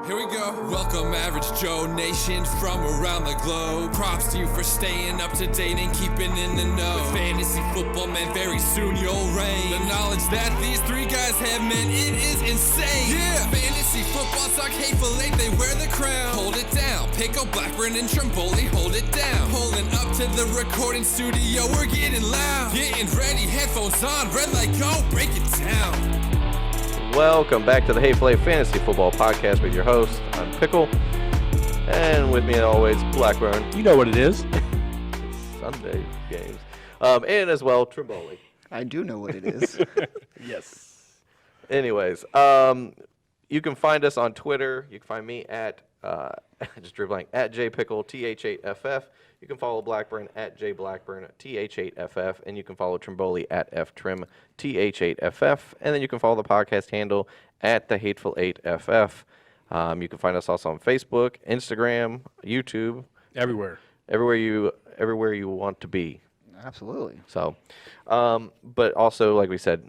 Here we go. Welcome, Average Joe Nation from around the globe. Props to you for staying up to date and keeping in the know. With fantasy football, man, very soon you'll reign. The knowledge that these three guys have, man, it is insane. Yeah, fantasy football suck, hateful eight, they wear the crown. Hold it down. Pickle, Blackburn, and Trimboli, hold it down. Pulling up to the recording studio, we're getting loud. Getting ready, headphones on, red light go, break it down. Welcome back to the Hateful Eight Fantasy Football Podcast with your host, I'm Pickle, and with me as always, Blackburn. You know what it is. Sunday games. And as well, Trimboli. I do know what it is. Yes. Anyways, you can find us on Twitter. You can find me at, just drew a blank, at jpickle, TH8FF. You can follow Blackburn at jblackburn, TH8FF, and you can follow Trimboli at ftrim, TH8FF, and then you can follow the podcast handle at the Hateful 8FF. You can find us also on Facebook, Instagram, YouTube, Everywhere you want to be. Absolutely. So, but also, like we said,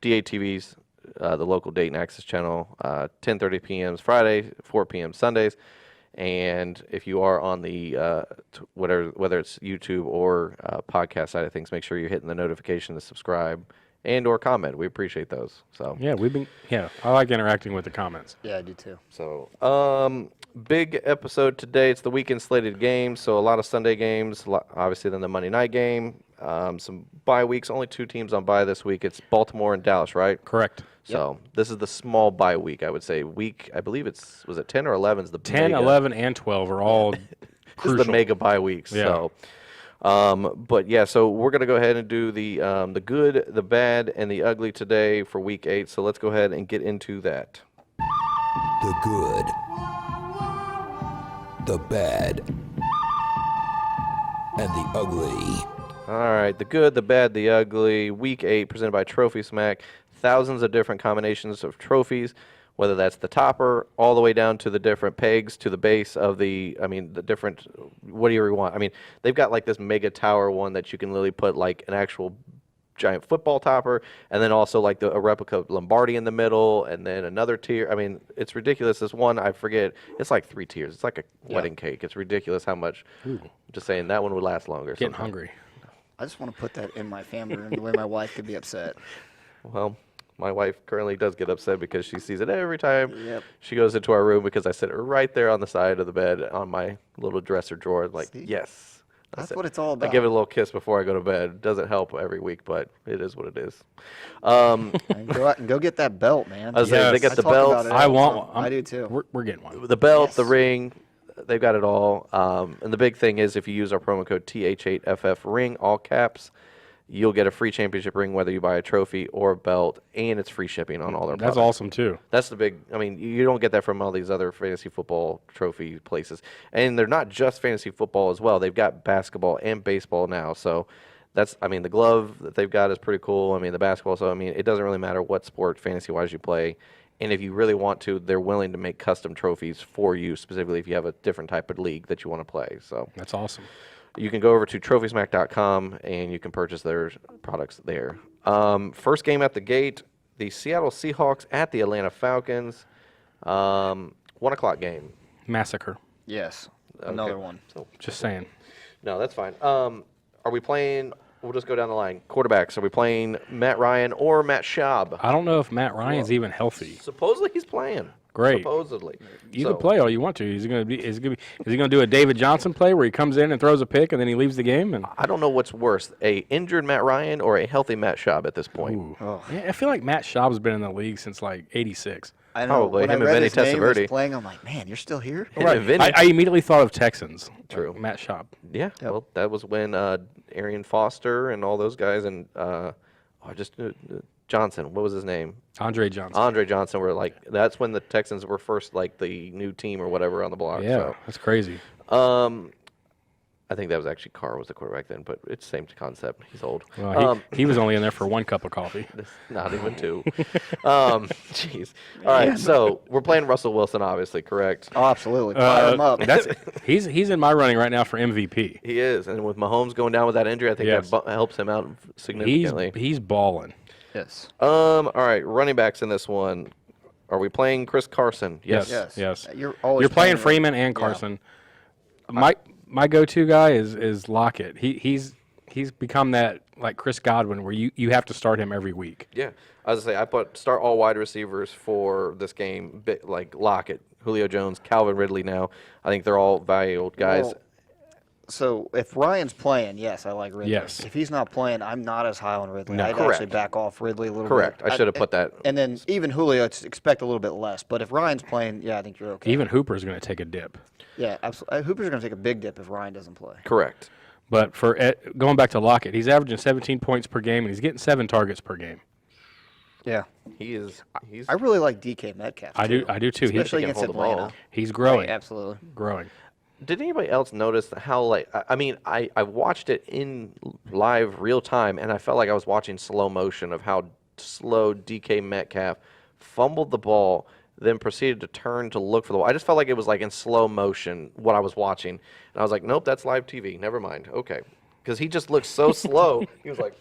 DATV's, the local date and access channel, 10:30 p.m. Friday, 4 p.m. Sundays. And if you are on the whether it's YouTube or podcast side of things, make sure you're hitting the notification to subscribe and or comment. We appreciate those. So I like interacting with the comments. Yeah, I do too. So big episode today. It's the weekend slated games, so a lot of Sunday games. Obviously, then the Monday night game. Some bye weeks. Only two teams on bye this week. It's Baltimore and Dallas, right? Correct. So This is the small bye week, I would say. I believe was it 10 or 11 is the 10, mega. 11, and 12 are all crucial. This is the mega bye weeks. Yeah. So, so we're going to go ahead and do the good, the bad, and the ugly today for week 8. So let's go ahead and get into that. The good, the bad, and the ugly. All right, the good, the bad, the ugly. Week 8 presented by Trophy Smack. Thousands of different combinations of trophies, whether that's the topper all the way down to the different pegs to the base of the different, whatever you want. I mean, they've got like this mega tower one that you can literally put like an actual giant football topper, and then also like a replica of Lombardi in the middle, and then another tier. I mean, it's ridiculous. This one, I forget, it's like 3 tiers. It's like a wedding cake. It's ridiculous how much. I'm just saying that one would last longer. Getting hungry. I just want to put that in my family room the way my wife could be upset. Well, my wife currently does get upset because she sees it every time she goes into our room because I sit right there on the side of the bed on my little dresser drawer. Like, yes. That's what it's all about. I give it a little kiss before I go to bed. It doesn't help every week, but it is what it is. Go out and go get that belt, man. I was saying, they got the belt. I want one. I do too. We're getting one. The belt, the ring, they've got it all. And the big thing is if you use our promo code TH8FF ring, all caps, you'll get a free championship ring whether you buy a trophy or a belt, and it's free shipping on all their products. That's awesome, too. That's the big, I mean, you don't get that from all these other fantasy football trophy places. And they're not just fantasy football as well. They've got basketball and baseball now. So that's, I mean, the glove that they've got is pretty cool. I mean, the basketball, so, I mean, it doesn't really matter what sport fantasy-wise you play. And if you really want to, they're willing to make custom trophies for you, specifically if you have a different type of league that you want to play. So that's awesome. You can go over to trophysmack.com and you can purchase their products there. First game at the gate, the Seattle Seahawks at the Atlanta Falcons. 1 o'clock game. Massacre. Yes. Another one. So, just saying. No, that's fine. Are we playing, we'll just go down the line. Quarterbacks, are we playing Matt Ryan or Matt Schaub? I don't know if Matt Ryan's even healthy. Supposedly he's playing. Great. Supposedly. You can play all you want to. Is he going to do a David Johnson play where he comes in and throws a pick and then he leaves the game? And I don't know what's worse, a injured Matt Ryan or a healthy Matt Schaub at this point. Yeah, I feel like Matt Schaub's been in the league since like '86. I know. Probably. When Him I and read Vinny his name was Testaverde. playing, I'm like, man, you're still here? Right. I immediately thought of Texans. True. Like Matt Schaub. Yeah. Yep. Well, that was when Arian Foster and all those guys and Johnson. What was his name? Andre Johnson. Andre Johnson were like, that's when the Texans were first like the new team or whatever on the block. Yeah, so. that's crazy. I think that was actually Carr was the quarterback then, but it's the same concept. He's old. Well, he was only in there for 1 cup of coffee. Not even 2. Jeez. All right, so we're playing Russell Wilson, obviously, correct? Oh, absolutely. Fire him up. He's in my running right now for MVP. He is, and with Mahomes going down with that injury, I think that helps him out significantly. He's balling. Yes. All right, running backs in this one. Are we playing Chris Carson? Yes. Yes. Yes. You're always You're playing him. Freeman and Yeah. Carson. My go-to guy is Lockett. He's become that like Chris Godwin where you have to start him every week. Yeah. I was going to say, start all wide receivers for this game, like Lockett, Julio Jones, Calvin Ridley now. I think they're all valued guys. Well, so if Ryan's playing, yes, I like Ridley. Yes. If he's not playing, I'm not as high on Ridley. No. I'd Correct. actually back off Ridley a little Correct. bit. I should have put that. And then even Julio, expect a little bit less. But if Ryan's playing, yeah, I think you're okay. Even Hooper's going to take a dip. Yeah, absolutely. Hooper's going to take a big dip if Ryan doesn't play. Correct. But for going back to Lockett, he's averaging 17 points per game and he's getting 7 targets per game. Yeah. He's I really like DK Metcalf. I do too. Especially He can against hold the ball. Atlanta. He's growing. Right, absolutely. Growing. Did anybody else notice how, like, I mean, I watched it in live real time, and I felt like I was watching slow motion of how slow DK Metcalf fumbled the ball, then proceeded to turn to look for the ball. I just felt like it was like in slow motion what I was watching, and I was like, nope, that's live TV. Never mind. Okay, because he just looked so slow. He was like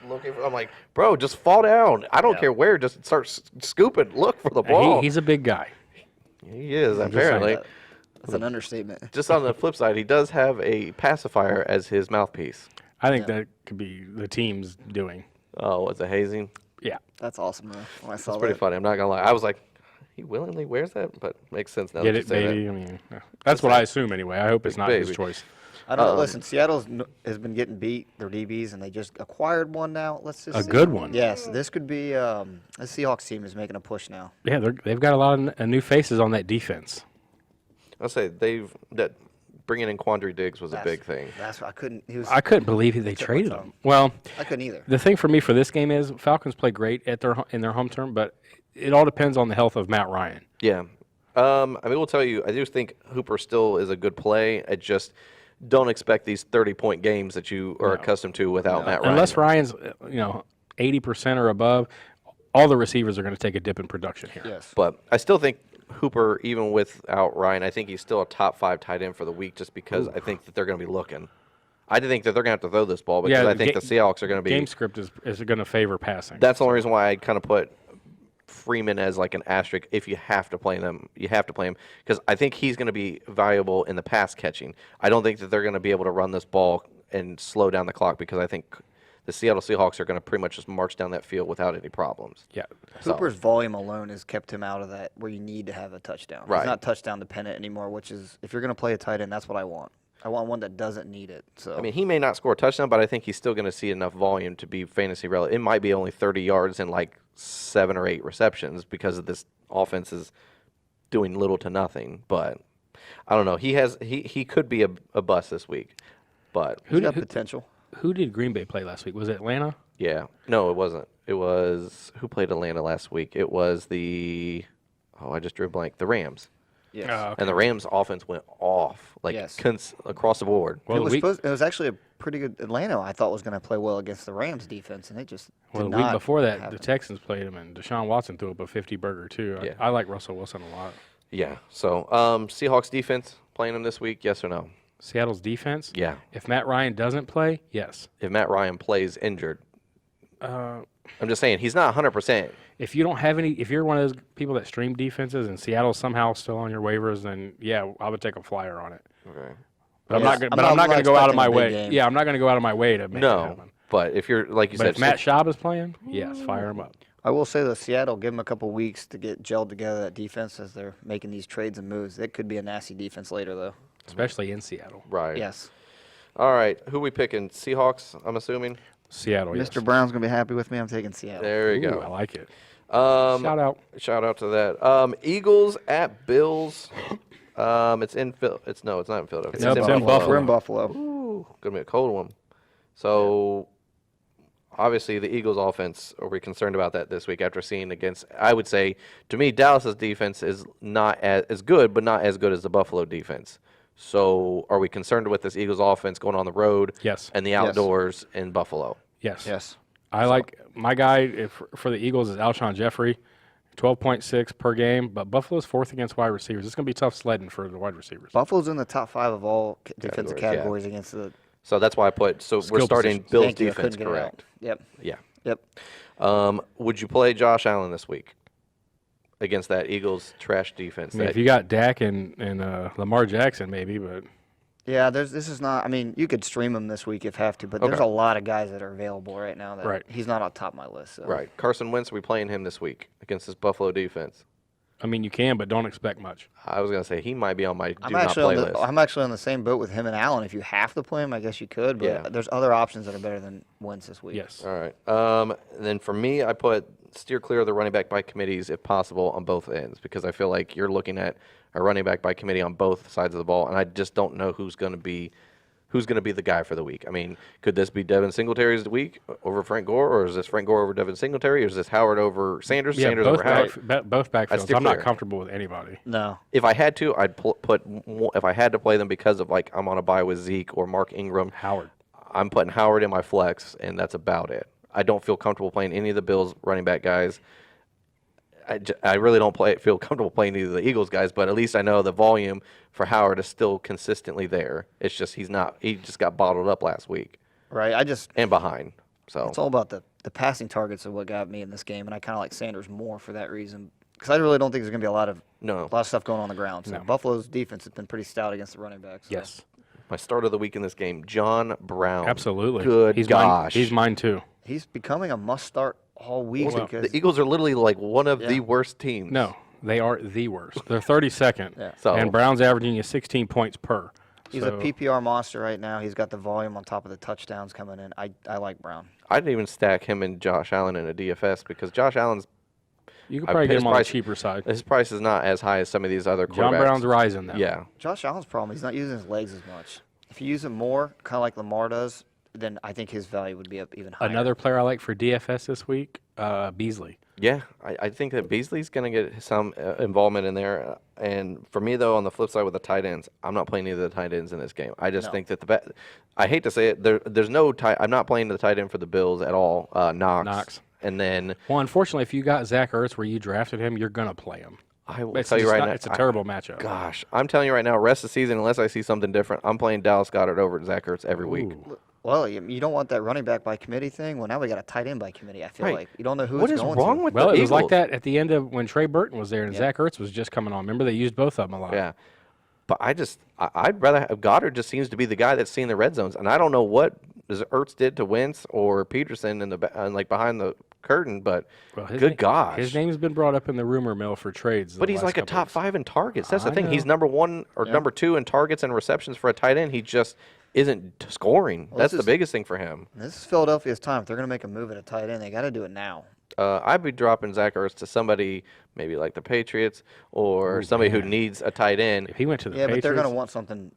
looking for. I'm like, bro, just fall down. I don't care where. Just start scooping. Look for the ball. He's a big guy. He is just saying apparently. That's an understatement. Just on the flip side, he does have a pacifier as his mouthpiece. I think that could be the team's doing. Oh, was it hazing? Yeah. That's awesome, though. When I saw It's pretty that. funny. I'm not gonna lie. I was like, he willingly wears that, but makes sense now. Get that it, you say baby. I mean, that's what I assume anyway. I hope it's not his baby. choice. I don't know. Listen, Seattle's has been getting beat, their DBs, and they just acquired one now. Let's just A see. good one. Yes, this could be. The Seahawks team is making a push now. Yeah, they've got a lot of new faces on that defense. I'll say bringing in Quandary Diggs was a big thing. That's I couldn't. He was. I couldn't believe they traded him. Well, I couldn't either. the thing for me for this game is Falcons play great in their home turn, but it all depends on the health of Matt Ryan. Yeah. I mean, we'll tell you, I do think Hooper still is a good play. I just don't expect these 30-point games that you are accustomed to without Matt Ryan. Unless Ryan's 80% or above, all the receivers are going to take a dip in production here. Yes. But I still think Hooper, even without Ryan, I think he's still a top 5 tight end for the week just because I think that they're going to be looking. I think that they're going to have to throw this ball because I think the Seahawks are going to be. Game script is going to favor passing. That's the only reason why I kind of put Freeman as like an asterisk. If you have to play them, you have to play him because I think he's going to be valuable in the pass catching. I don't think that they're going to be able to run this ball and slow down the clock because I think the Seattle Seahawks are going to pretty much just march down that field without any problems. Yeah. Hooper's volume alone has kept him out of that where you need to have a touchdown. Right. He's not touchdown dependent anymore, which is if you're going to play a tight end, that's what I want. I want one that doesn't need it. So I mean, he may not score a touchdown, but I think he's still going to see enough volume to be fantasy relevant. It might be only 30 yards and like 7 or 8 receptions because of this offense is doing little to nothing. But I don't know. He could be a bust this week. But he's got potential. Who did Green Bay play last week? Was it Atlanta? yeah, no, it wasn't. It was who played Atlanta last week? It was I just drew a blank. The Rams. Yes. Okay. And the Rams offense went off like Yes. across the board. Well, it was actually a pretty good Atlanta. I thought was going to play well against the Rams defense, and they just Well, did the week not before that, have the it. Texans played him, and Deshaun Watson threw up a 50-burger, too. Yeah. I like Russell Wilson a lot. Yeah. So Seahawks defense playing them this week? Yes or no? Seattle's defense? Yeah. If Matt Ryan doesn't play, yes. If Matt Ryan plays injured, I'm just saying he's not 100%. If you don't have any, if you're one of those people that stream defenses and Seattle's somehow still on your waivers, then yeah, I would take a flyer on it. Okay. But Yes. I'm not going to go out of expecting my a big way. game. Yeah, I'm not going to go out of my way to make it No, happen. but if you're like you But said, if Matt Schaub is playing, yes, fire him up. I will say that Seattle, give them a couple weeks to get gelled together, that defense, as they're making these trades and moves. It could be a nasty defense later, though. Especially in Seattle. right? Yes. All right. Who we picking? Seahawks. I'm assuming. Seattle, yes. Mr. Brown's going to be happy with me. I'm taking Seattle. There you Ooh, I go. like it. Shout out. Shout out to that. Eagles at Bills. It's in Phil. It's not in Philadelphia. Nope, it's in Buffalo. We're in Buffalo. Ooh, gonna be a cold one. So obviously the Eagles offense, are we concerned about that this week after seeing against, I would say, to me, Dallas's defense is not as good, but not as good as the Buffalo defense. So are we concerned with this Eagles offense going on the road Yes. and the outdoors in Buffalo? Yes. Yes. I like my guy for the Eagles is Alshon Jeffrey, 12.6 per game. But Buffalo's fourth against wide receivers. It's going to be tough sledding for the wide receivers. Buffalo's in the top 5 of all defensive Categories, yeah. categories against the. So that's why I put, so we're Skill starting positions. Bills Thank you, I defense, couldn't get it out. correct? Yep. Yeah. Yep. Would you play Josh Allen this week? against that Eagles trash defense. I mean, if you got Dak and Lamar Jackson, maybe, but Yeah, this is not. I mean, you could stream him this week if you have to, but there's Okay. a lot of guys that are available right now that Right. he's not on top of my list. So. Right. Carson Wentz, we playing him this week against this Buffalo defense. I mean, you can, but don't expect much. I was going to say he might be on my do I'm not actually play on list. I'm actually on the same boat with him and Allen. If you have to play him, I guess you could, but Yeah. there's other options that are better than Wentz this week. Yes. All right. And then for me, I put steer clear of the running back by committees if possible on both ends because I feel like you're looking at a running back by committee on both sides of the ball, and I just don't know who's going to be the guy for the week. I mean, could this be Devin Singletary's week over Frank Gore, or is this Frank Gore over Devin Singletary, or is this Howard over Sanders, Yeah, Sanders both, over Howard? both backfields. steer I'm not clear. comfortable with anybody. No. If I had to, I'd if I had to play them because of like I'm on a bye with Zeke or Mark Ingram. Howard. I'm putting Howard in my flex, and that's about it. I don't feel comfortable playing any of the Bills running back guys. I really don't feel comfortable playing either of the Eagles guys, but at least I know the volume for Howard is still consistently there. It's just he just got bottled up last week Right. and behind. So It's all about the passing targets of what got me in this game, and I kind of like Sanders more for that reason because I really don't think there's going to be a lot of stuff going on the ground. So No. Buffalo's defense has been pretty stout against the running backs. So. Yes. my start of the week in this game, John Brown. Absolutely. Good he's gosh. He's mine too. He's becoming a must start all week because The Eagles are literally like one of the Yeah. worst teams. No, they are the worst. They're 32nd. Yeah. So- and Brown's averaging you 16 points per. he's So- a PPR monster right now. He's got the volume on top of the touchdowns coming in. I like Brown. I didn't even stack him and Josh Allen in a DFS because Josh Allen's You can probably get his him on the price- cheaper side. his price is not as high as some of these other quarterbacks. John Brown's rising now. Yeah. Josh Allen's problem, he's not using his legs as much. If you use him more, kind of like Lamar does, then I think his value would be up even higher. Another player I like for DFS this week, Beasley. Yeah, I think that Beasley's going to get some involvement in there. And for me, though, on the flip side with the tight ends, I'm not playing either of the tight ends in this game. I just No. think that I hate to say it, there's no tight. I'm not playing the tight end for the Bills at all. Knox. And then Well, unfortunately, if you got Zach Ertz where you drafted him, you're going to play him. I will It's tell you just right not- now. It's a terrible matchup. Gosh, I'm telling you right now, rest of the season, unless I see something different, I'm playing Dallas Goedert over Zach Ertz every week. Ooh. Well, you don't want that running back by committee thing. Well, now we got a tight end by committee. I feel Right. like you don't know who What it's is going wrong to. with Well, the it was like Eagles? that at the end of when Trey Burton was there and Yeah. Zach Ertz was just coming on. Remember, they used both of them a lot. Yeah. But I'd rather have Goddard just seems to be the guy that's seeing the red zones. And I don't know what Ertz did to Wentz or Peterson like behind the curtain, but Well, good gosh. His name's been brought up in the rumor mill for trades. But the he's last like a couple top weeks. 5 in targets. That's the I thing. He's know. number 1 or number 2 in targets and receptions for a tight end. He just isn't scoring. Well, That's this the is- biggest thing for him. This is Philadelphia's time. If they're going to make a move at a tight end, they got to do it now. I'd be dropping Zach Ertz to somebody maybe like the Patriots or somebody who man. needs a tight end. If he went to the Yeah, Patriots, but they're going to want something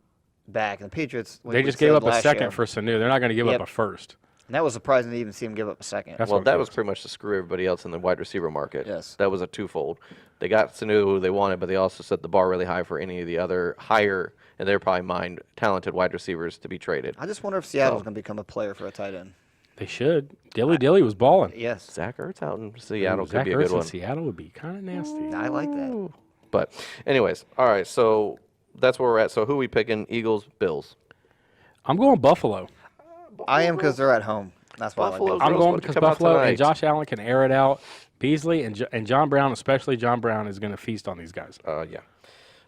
back. And the Patriots, they just gave up a second for Sanu. They're not going to give Yep. up a first. And that was surprising to even see him give up a second. That's Well, what that it was is. pretty much to screw everybody else in the wide receiver market. Yes. That was a twofold. They got Sanu who they wanted, but they also set the bar really high for any of the other higher, and they're probably talented wide receivers to be traded. I just wonder if Seattle's going to become a player for a tight end. They should. Dilly was balling. Yes. Zach Ertz out in Seattle Zach could be a Ertz good in one. Seattle would be kind of nasty. I like that. But anyways, all right, so that's where we're at. So who we picking? Eagles, Bills. I'm going Buffalo. I am because they're at home. That's why Buffalo's I like I'm Girls going want to because come out Buffalo and tonight. Josh Allen can air it out. Beasley and John Brown, especially John Brown, is going to feast on these guys. Yeah.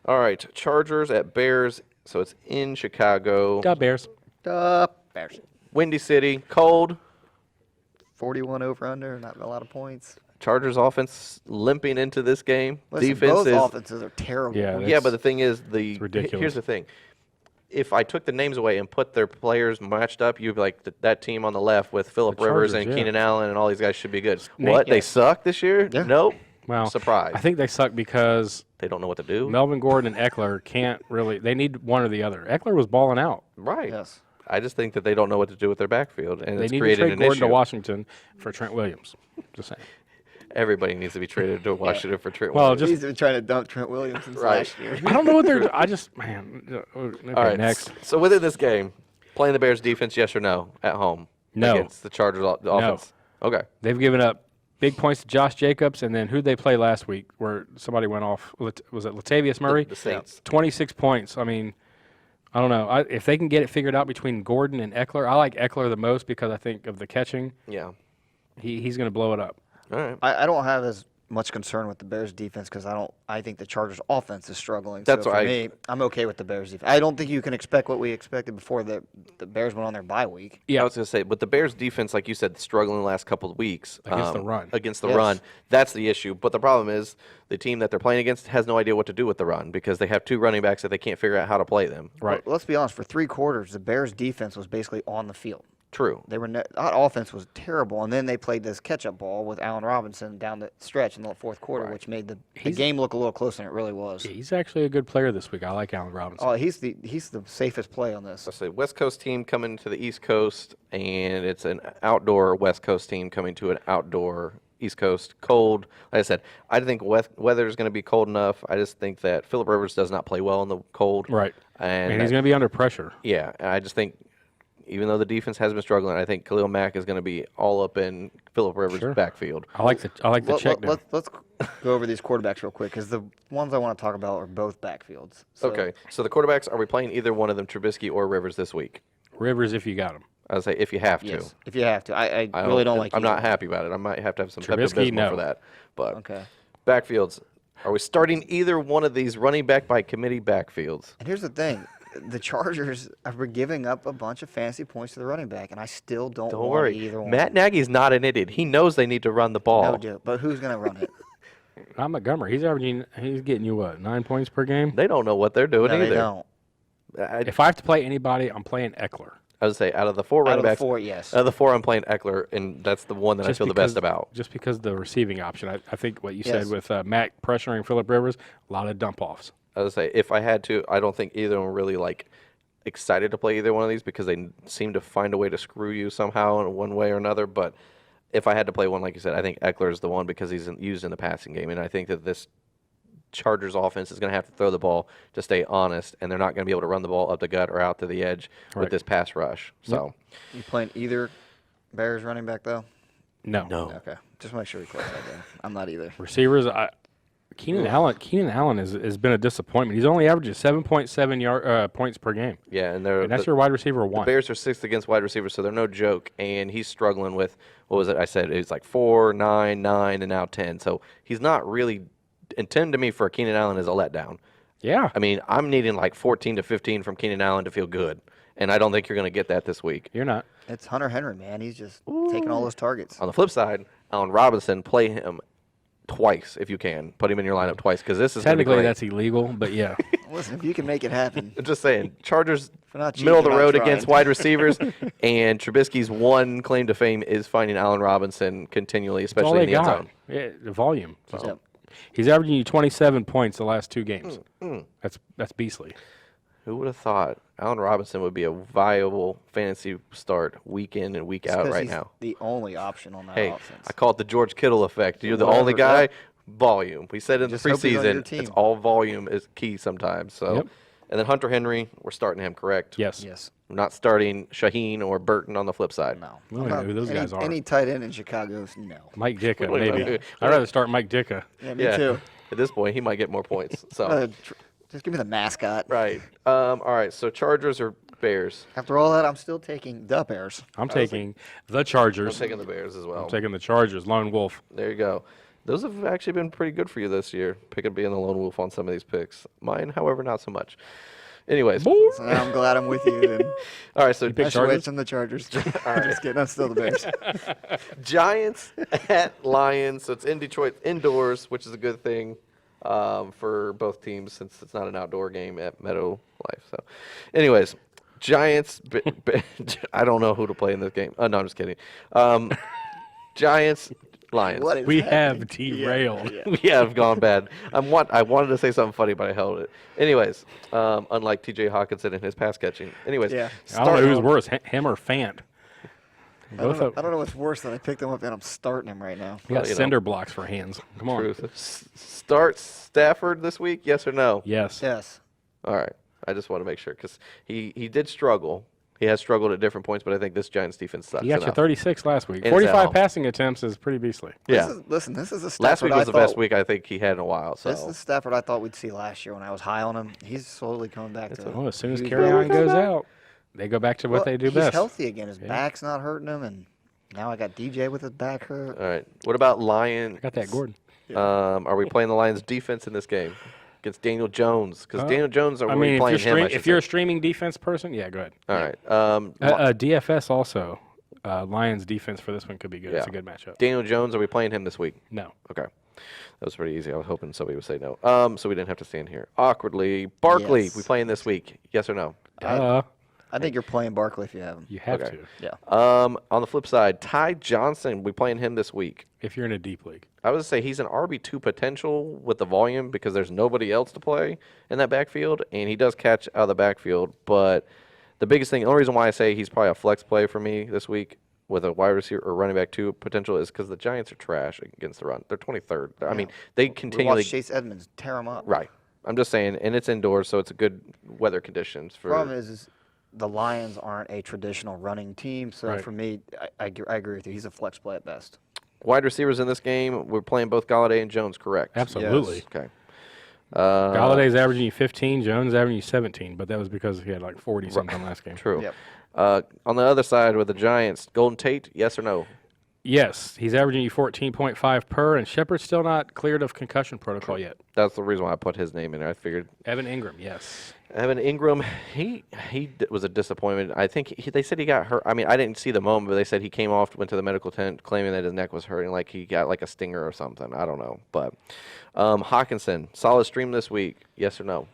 All right, Chargers at Bears. So it's in Chicago. Got Bears. Bears. Windy City, cold. 41 over under, not a lot of points. Chargers offense limping into this game. Listen, Defense both is offenses are terrible. Yeah, yeah, but the thing is, ridiculous. Here's the thing: if I took the names away and put their players matched up, you'd be like that team on the left with Phillip The Rivers Chargers, and yeah. Keenan Allen and all these guys should be good. Nate- What? They yeah. suck this year? Yeah. Nope. Well, Surprise. I think they suck because They don't know what to do. Melvin Gordon and Eckler can't really. They need one or the other. Eckler was balling out. Right. Yes. I just think that they don't know what to do with their backfield, and They it's need to created trade an Gordon issue. to Washington for Trent Williams. Just saying. Everybody needs to be traded to Washington for Trent Well, Williams. just- He's been trying to dump Trent Williams since Right. last year. I don't know what they're. I just man. Okay, All right. next. So within this game, playing the Bears defense, yes or no, at home? No. Against the Chargers offense? Okay. They've given up big points to Josh Jacobs, and then who'd they play last week where somebody went off? Was it Latavius Murray? The Saints. 26 points. I mean, I don't know. If they can get it figured out between Gordon and Eckler, I like Eckler the most because I think of the catching. Yeah. He's going to blow it up. All right. I don't have as much concern with the Bears defense because I think the Chargers offense is struggling. That's so why for me, I'm okay with the Bears defense. I don't think you can expect what we expected before the Bears went on their bye week. Yeah, I was going to say, but the Bears defense, like you said, struggling the last couple of weeks. Against the run. Against the Yes. run. That's the issue. But the problem is the team that they're playing against has no idea what to do with the run because they have 2 running backs that they can't figure out how to play them. Right. Well, let's be honest. For 3 quarters, the Bears defense was basically on the field. True. They were that offense was terrible, and then they played this catch-up ball with Allen Robinson down the stretch in the fourth quarter, which made the game look a little closer than it really was. Yeah, he's actually a good player this week. I like Allen Robinson. Oh, he's the safest play on this. Let's say West Coast team coming to the East Coast, and it's an outdoor West Coast team coming to an outdoor East Coast. Cold. Like I said, I think weather is going to be cold enough. I just think that Phillip Rivers does not play well in the cold. Right. And he's going to be under pressure. Yeah, I just think even though the defense has been struggling, I think Khalil Mack is going to be all up in Phillip Rivers' backfield. I like the check down. Let's go over these quarterbacks real quick because the ones I want to talk about are both backfields. So, Okay, so the quarterbacks, are we playing either one of them, Trubisky or Rivers, this week? Rivers, if you got him. I would say if you have to. Yes, if you have to. I really don't like I'm either. not happy about it. I might have to have some Trubisky, Pepto-Bismol no. for that. But Okay. backfields, are we starting either one of these running back by committee backfields? And here's the thing. The Chargers are giving up a bunch of fantasy points to the running back, and I still don't Don't want worry. either one. Matt Nagy's not an idiot. He knows they need to run the ball. No, dude, but who's going to run it? I'm Montgomery. He's getting you what, 9 points per game? They don't know what they're doing No, either. they don't. If I have to play anybody, I'm playing Eckler. I would say out of the 4 Out running of the backs, 4, yes. out of the 4, I'm playing Eckler, and that's the one that I feel the best about. Just because the receiving option. I think what you Yes. said with Mac pressuring Phillip Rivers, a lot of dump offs. I would say if I had to, I don't think either of them really excited to play either one of these because they seem to find a way to screw you somehow in one way or another. But if I had to play one, like you said, I think Eckler is the one because he's used in the passing game, and I think that this Chargers offense is going to have to throw the ball to stay honest, and they're not going to be able to run the ball up the gut or out to the edge with this pass rush. So, You playing either Bears running back, though? No. Okay. Just make sure we close that down. I'm not either. Receivers, Keenan Allen has been a disappointment. He's only averaging 7.7 points per game. yeah, and That's your wide receiver the one. Bears are 6th against wide receivers, so they're no joke. And he's struggling with what was it? I said it was like 4, 9, 9, and now 10. So he's not really. And 10 to me for Keenan Allen is a letdown. Yeah. I mean, I'm needing like 14 to 15 from Keenan Allen to feel good, and I don't think you're going to get that this week. You're not. It's Hunter Henry, man. He's just taking all those targets. On the flip side, Allen Robinson, play him twice if you can. Put him in your lineup twice because this is gonna be Technically, great. that's illegal, but yeah. Listen, if you can make it happen. I'm just saying, Chargers If we're not cheating, middle of the we're not road trying. against wide receivers, and Trubisky's one claim to fame is finding Allen Robinson continually, That's all especially they in the end got. zone. Yeah, the volume. So. Yep. He's averaging you 27 points the last 2 games. That's beastly. Who would have thought Allen Robinson would be a viable fantasy start week in and week It's out 'cause right he's now? the only option on that Hey, offense. I call it the George Kittle effect. You're the Whatever, only guy, yeah. volume. We said in the Just hope he's on your preseason, team. it's all volume is key sometimes. So, Yep. And then Hunter Henry, we're starting him, correct? Yes. Yes. We're not starting Shaheen or Burton on the flip side. No. We don't even know who those any, guys are. Any tight end in Chicago, no. Mike Ditka, We don't even know maybe. who- I'd rather start Mike Ditka. Yeah, me Yeah. too. At this point, he might get more points. So, Just give me the mascot. right. All right. So Chargers or Bears? After all that, I'm still taking the Bears. I'm taking the I'm Chargers. taking the Bears as well. I'm taking the Chargers. Lone Wolf. There you go. Those have actually been pretty good for you this year. Picking being the lone wolf on some of these picks. Mine, however, not so much. Anyways. So I'm glad I'm with you. Then. All right. So I picked should wait Chargers? on the Chargers. Just kidding. I'm still the Bears. Giants at Lions. So it's in Detroit indoors, which is a good thing for both teams since it's not an outdoor game at MetLife. So, anyways, Giants. I don't know who to play in this game. Oh, no, I'm just kidding. Giants, Lions. What is We happening? have derailed. We have gone bad. I wanted to say something funny, but I held it. Anyways, unlike T.J. Hawkinson and his pass catching. Anyways, Yeah. I don't know who's worse, him or Fant. I don't know what's worse than I picked him up and I'm starting him right now. We got Well, you know. cinder blocks for hands. Come on. Truth. Start Stafford this week, yes or no? Yes. Yes. All right. I just want to make sure because he did struggle. He has struggled at different points, but I think this Giants defense sucks. He got you enough. 36 last week. It's 45 at home. passing attempts is pretty beastly. Yeah. Listen, this is a Stafford Last week was I the best thought- week I think he had in a while. So This is Stafford I thought we'd see last year when I was high on him. He's slowly coming back to. Well, as soon as he was Carry On really- goes out, they go back to what they do he's best. healthy again. His back's not hurting him, and now I got DJ with his back hurt. all right. What about Lions? Got that, Gordon. Are we playing the Lions defense in this game against Daniel Jones? Because Daniel Jones, are we playing him? If you're a streaming defense person, yeah, go ahead. All right. DFS also. Lions defense for this one could be good. It's a good matchup. Daniel Jones, are we playing him this week? No. Okay. That was pretty easy. I was hoping somebody would say no. So we didn't have to stand here awkwardly. Barkley, Yes. we playing this week? Yes or no? I think you're playing Barkley if you have him. You have Okay. to. Yeah. On the flip side, Ty Johnson, we playing him this week? If you're in a deep league. I would say he's an RB2 potential with the volume because there's nobody else to play in that backfield, and he does catch out of the backfield. But the biggest thing, the only reason why I say he's probably a flex play for me this week with a wide receiver or running back 2 potential is because the Giants are trash against the run. They're 23rd. I mean, they We continually. watched Chase Edmonds tear him up. Right. I'm just saying, and it's indoors, so it's a good weather conditions for. Problem is the Lions aren't a traditional running team, so Right. for me, I agree with you. He's a flex play at best. Wide receivers in this game, we're playing both Galladay and Jones, correct? Absolutely. Yes. Okay. Galladay's averaging you 15, Jones averaging you 17, but that was because he had like 40 something last game. True. Yep. On the other side with the Giants, Golden Tate, yes or no? Yes, he's averaging you 14.5 per, and Shepard's still not cleared of concussion protocol yet. That's the reason why I put his name in there. I figured Evan Ingram, yes. Evan Ingram, he was a disappointment. I think they said he got hurt. I mean, I didn't see the moment, but they said he came off, went to the medical tent, claiming that his neck was hurting, like he got like a stinger or something. I don't know. But Hawkinson, solid stream this week, yes or no?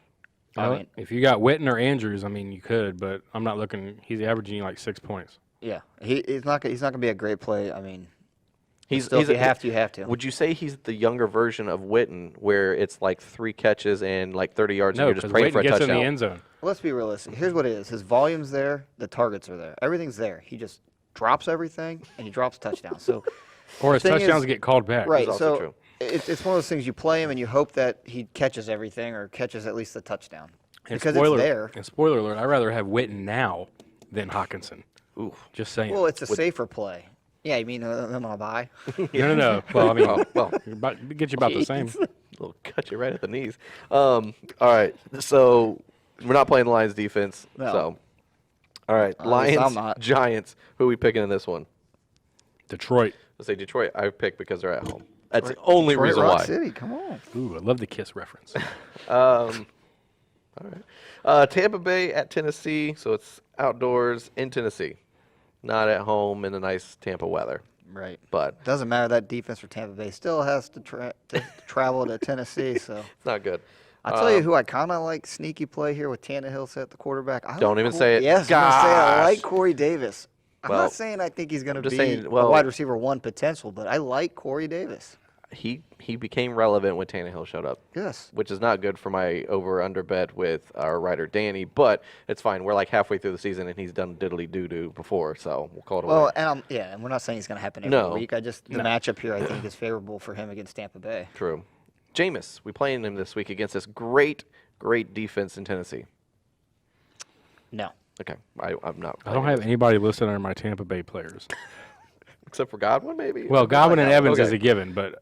I mean, If you got Witten or Andrews, I mean, you could, but I'm not looking. He's averaging you like 6 points. yeah, he's not gonna be a great play. I mean, He's still, if you have to, you have to. Would you say he's the younger version of Witten, where it's like 3 catches and like 30 yards, No, and you're because just praying for Witten a gets touchdown? in the end zone. Let's be realistic. Here's what it is. His volume's there. The targets are there. Everything's there. He just drops everything, and he drops touchdowns. So, Or his thing is- touchdowns get called back. right. also So true. it's one of those things you play him, and you hope that he catches everything or catches at least the touchdown. And Because spoiler, it's there. And spoiler alert, I'd rather have Witten now than Hawkinson. Ooh. Just saying. Well, it's a safer play. Yeah, you mean him on a bye? no. Well, I mean, Well, get you about the same. it'll cut you right at the knees. All right, so we're not playing the Lions defense. No. So, all right, At least Lions, I'm not. Giants. Who are we picking in this one? Detroit. Let's say Detroit. I picked because they're at home. That's the only Detroit reason Rock why. City, come on. Ooh, I love the Kiss reference. All right. Tampa Bay at Tennessee, so it's outdoors in Tennessee, not at home in the nice Tampa weather. Right. But Doesn't matter. That defense for Tampa Bay still has to travel to Tennessee. So it's not good. I'll tell you who I kind of like sneaky play here with Tannehill set the quarterback. I Don't like even say it. Yes, I'm gonna say it. I like Gosh. Corey Davis. I'm Well, not saying I think he's going to just be saying, a well- wide receiver 1 potential, but I like Corey Davis. He became relevant when Tannehill showed up. Yes. Which is not good for my over/under bet with our writer Danny, but it's fine. We're like halfway through the season and he's done diddly doo doo before, so we'll call it Well, away. and we're not saying it's going to happen every No. week. The matchup here I think is favorable for him against Tampa Bay. True. Jameis, we playing him this week against this great defense in Tennessee. No. Okay, I'm not. I don't have anybody listed under my Tampa Bay players. except for Godwin, maybe. Well, Godwin and Evans is Okay. a given, but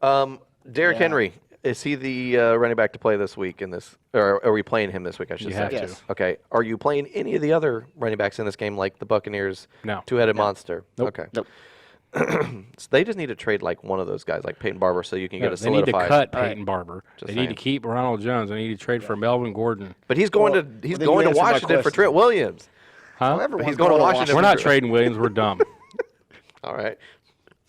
Derrick Yeah. Henry, is he the running back to play this week in this, or are we playing him this week? I should You say. have to. Yes. Okay. Are you playing any of the other running backs in this game, like the Buccaneers? No. Two-headed monster. Nope. Okay. Nope. So they just need to trade like one of those guys, like Peyton Barber, so you can get a they need to solidified. cut Peyton Barber. Just They need to saying. keep Ronald Jones. They need to trade for Melvin Gordon. But he's going Well, to then you going to answered my Washington for question. Trent Williams. Huh? However, He's going to Washington. We're for not Trent- trading Williams. We're dumb. All right.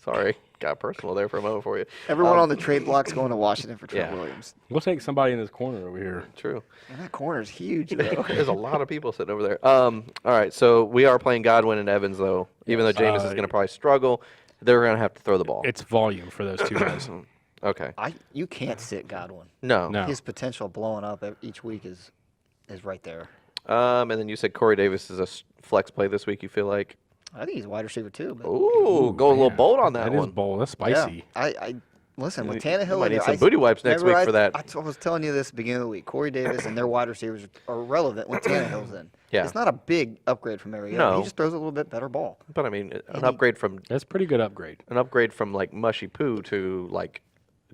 Sorry, got personal there for a moment for you. Everyone on the trade block's going to Washington for Trent Yeah. Williams. We'll take somebody in this corner over here. True. And that corner's huge, though. There's a lot of people sitting over there. All right, so we are playing Godwin and Evans, though. Even though Jameis is going to probably struggle, they're going to have to throw the ball. It's volume for those two guys. Okay. You can't sit Godwin. No. No. His potential blowing up each week is right there. And then you said Corey Davis is a flex play this week, you feel like? I think he's a wide receiver too. But Ooh, go a little Man, bold on that That is one. bold. That's yeah, spicy. I listen with You Tannehill. might in need there, some booty wipes next remember week for that. I was telling you this at the beginning of the week. Corey Davis and their wide receivers are relevant when Tannehill's in. Yeah. It's not a big upgrade from Mariota. No. He just throws a little bit better ball. But I mean, an upgrade from That's a pretty good upgrade. like mushy poo to like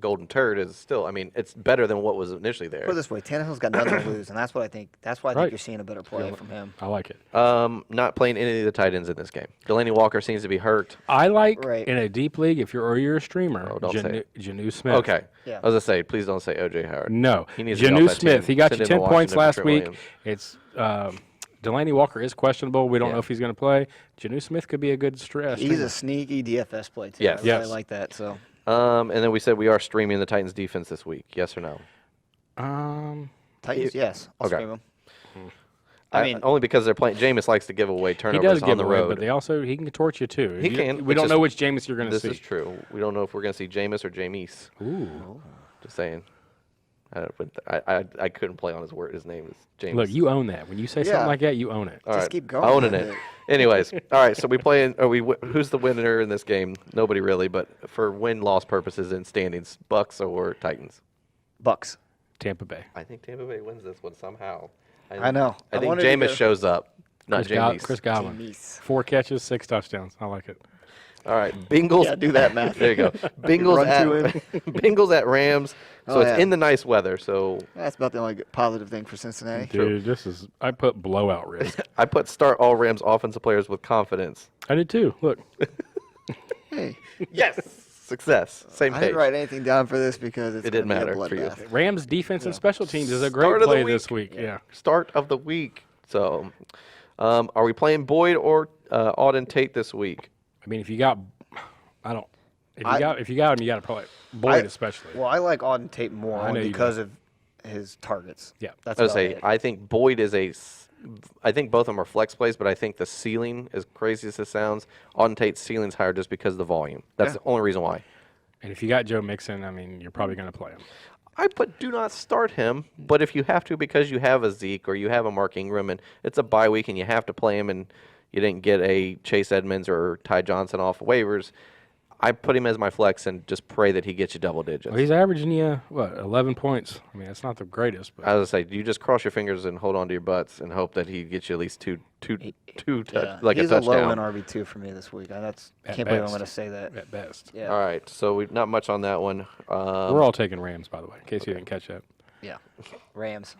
golden turd is still. I mean, it's better than what was initially there. Put it this way, Tannehill's got nothing to lose, and that's what I think. That's why I think Right. you're seeing a better play from him. I like it. Not playing any of the tight ends in this game. Delaney Walker seems to be hurt. I like Right. in a deep league if you're a streamer. Oh, don't say it. Janu Smith. Okay. Yeah. I was gonna say, please don't say O.J. Howard. No, He needs to get Janu off that Smith. team. He got Send you him to 10 points Washington for last Trent week. Williams. It's Delaney Walker is questionable. We don't Yeah. know if he's going to play. Janu Smith could be a good stress. He's a sneaky DFS play too. Yes. I really Yes. like that. So And then we said we are streaming the Titans defense this week. Yes or no? Titans, yes, I'll Okay. stream him. I mean, only because they're playing. Jameis likes to give away He turnovers does on give the away, road. but he can torch you too. He You- can. We It's don't know just- which Jameis you're going to This see. is true. We don't know if we're going to see Jameis or Jameis. Ooh. Just saying. I couldn't play on his word. His name is Jameis. Look, you own that. When you say something Yeah. like that, you own it. All just right, keep going owning with it. it. Anyways, all right. So we play. Who's the winner in this game? Nobody really, but for win-loss purposes and standings, Bucks or Titans. Bucks. Tampa Bay. I think Tampa Bay wins this one somehow. I know. I I think wanted to Jameis go- shows up, not Jameis. Chris Godwin. Jameis. 4 catches, 6 touchdowns. I like it. All right, Bengals. Yeah, do that math. There you go. Bengals Run to at Bengals at Rams. So Oh, it's yeah. in the nice weather. So That's about the only positive thing for Cincinnati. Dude, I put blowout risk. I put start all Rams offensive players with confidence. I did too. Look. Hey, Yes, success. Same I page. didn't write anything down for this because it's It didn't gonna be a matter for you. bloodbath. Rams defense and special teams is a great Start of the play this week. week. Yeah. Start of the week. So, are we playing Boyd or Auden Tate this week? I mean, if you got if you got him, you got to play Boyd especially. Well, I like Auden Tate more I know only you because of his targets. Yeah. That's I would about say it. I think Boyd is I think both of them are flex plays, but I think the ceiling, as crazy as it sounds, Auden Tate's ceiling's higher just because of the volume. That's Yeah. the only reason why. And if you got Joe Mixon, I mean, you're probably going to play him. I put do not start him, but if you have to because you have a Zeke or you have a Mark Ingram and it's a bye week and you have to play him and you didn't get a Chase Edmonds or Ty Johnson off waivers, I put him as my flex and just pray that he gets you double digits. Well, he's averaging you 11 points. I mean, that's not the greatest, but I was gonna say, you just cross your fingers and hold on to your butts and hope that he gets you at least two Yeah, like he's a a low end touchdown. RB2 for me this week. I At can't believe I'm best. going to say that. at best. Yeah. All right, so we've not much on that one. We're all taking Rams, by the way, in case you didn't catch that. Yeah. Rams.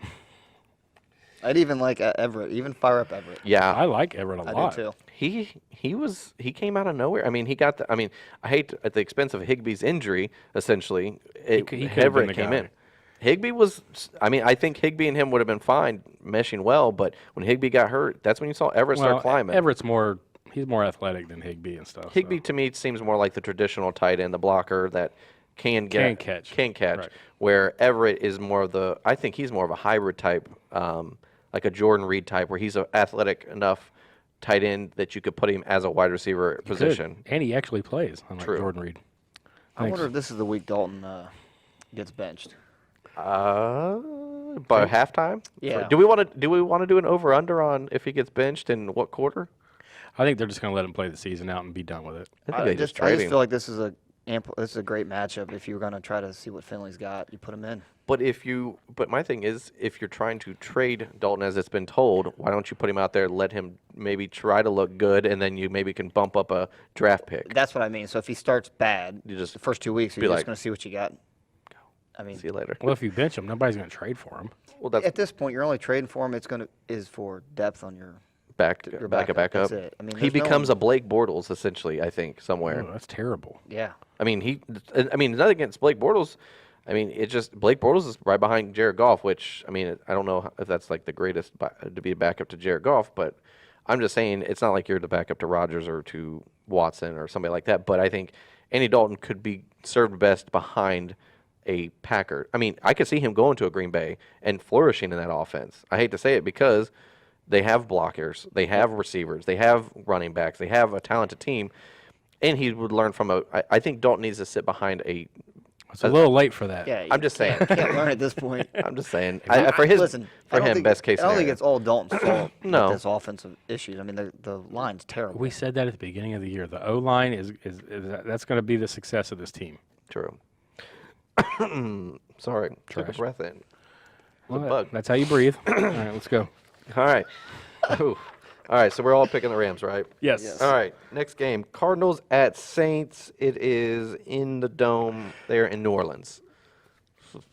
I'd even like Everett. Even fire up Everett. Yeah, I like Everett a I lot. do too. he came out of nowhere. I mean, he got I hate at the expense of Higbee's injury. Essentially, he could've been Everett the came guy. in. Higbee was. I mean, I think Higbee and him would have been fine meshing well, but when Higbee got hurt, that's when you saw Everett start climbing. Everett's he's more athletic than Higbee and stuff. Higbee so. to me seems more like the traditional tight end, the blocker that can catch. Right. Where Everett is more of the. I think he's more of a hybrid type, like a Jordan Reed type, where he's an athletic enough tight end that you could put him as a wide receiver He could. position. And he actually plays, unlike True. Jordan Reed. I wonder if this is the week Dalton gets benched. By halftime. Yeah. Do we want to do an over under on if he gets benched in what quarter? I think they're just going to let him play the season out and be done with it. I think I they just trade him. feel like this is a great matchup. If you're going to try to see what Finley's got, you put him in. But my thing is, if you're trying to trade Dalton as it's been told, why don't you put him out there, let him maybe try to look good, and then you maybe can bump up a draft pick. That's what I mean. So if he starts bad, You just the first 2 weeks, be you're like, just going to see what you got. I mean, See you later. Well, if you bench him, nobody's going to trade for him. Well, that's at this point, you're only trading for him. Is for depth on your. your backup, backup. that's it. I mean, he there's no becomes one- a Blake Bortles essentially. I think somewhere. Oh, that's terrible. Yeah. I mean, nothing against Blake Bortles. I mean, it's just Blake Bortles is right behind Jared Goff, which I mean, I don't know if that's like the greatest to be a backup to Jared Goff, but I'm just saying it's not like you're the backup to Rodgers or to Watson or somebody like that. But I think Andy Dalton could be served best behind a Packer. I mean, I could see him going to a Green Bay and flourishing in that offense. I hate to say it because they have blockers, they have receivers, they have running backs, they have a talented team, and he would learn from I think Dalton needs to sit behind a. It's a little late for that. Yeah. I'm just saying. Can't learn at this point. I'm just saying. Listen, For I don't him, think best case I don't scenario. think it's all Dalton's fault. No. With this offensive issues. I mean, the line's terrible. We said that at the beginning of the year. The O-line is that's going to be the success of this team. True. Sorry. Took a Trash. breath in. Well, bug. That's how you breathe. All right, let's go. All right. Ooh. All right, so we're all picking the Rams, right? Yes. All right, next game. Cardinals at Saints. It is in the Dome. They're in New Orleans.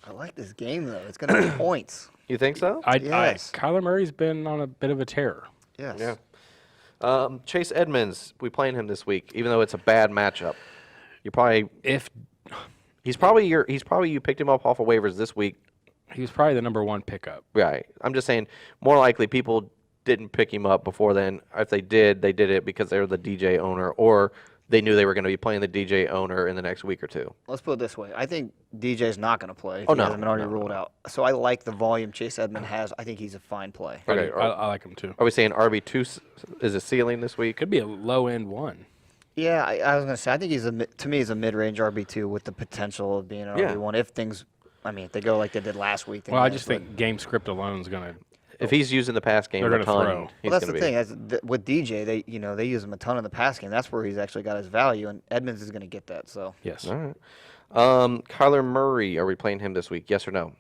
I like this game, though. It's going to be points. You think so? Yes. Kyler Murray's been on a bit of a tear. Yes. Yeah. Chase Edmonds, we playing him this week, even though it's a bad matchup. You probably he's probably you picked him up off of waivers this week. He was probably the number 1 pickup. Right. I'm just saying, more likely people didn't pick him up before then. If they did it because they were the DJ owner, or they knew they were going to be playing the DJ owner in the next week or two. Let's put it this way. I think DJ's not going to play if Oh, he no. hasn't been already No, ruled out. So I like the volume Chase Edmond has. I think he's a fine play. Okay. I like him too. Are we saying RB2 is a ceiling this week? Could be a low end 1. Yeah, I was going to say, I think he's a mid-range RB2 with the potential of being an Yeah. RB1 if things, if they go like they did last week. then Well, I yes, just but- think game script alone is going to. If he's using the pass game They're a gonna ton, throw. he's Well, that's going the to be. thing. With DJ, they use him a ton in the pass game. That's where he's actually got his value, and Edmonds is going to get that. So Yes. All right. Kyler Murray, are we playing him this week? Yes or no?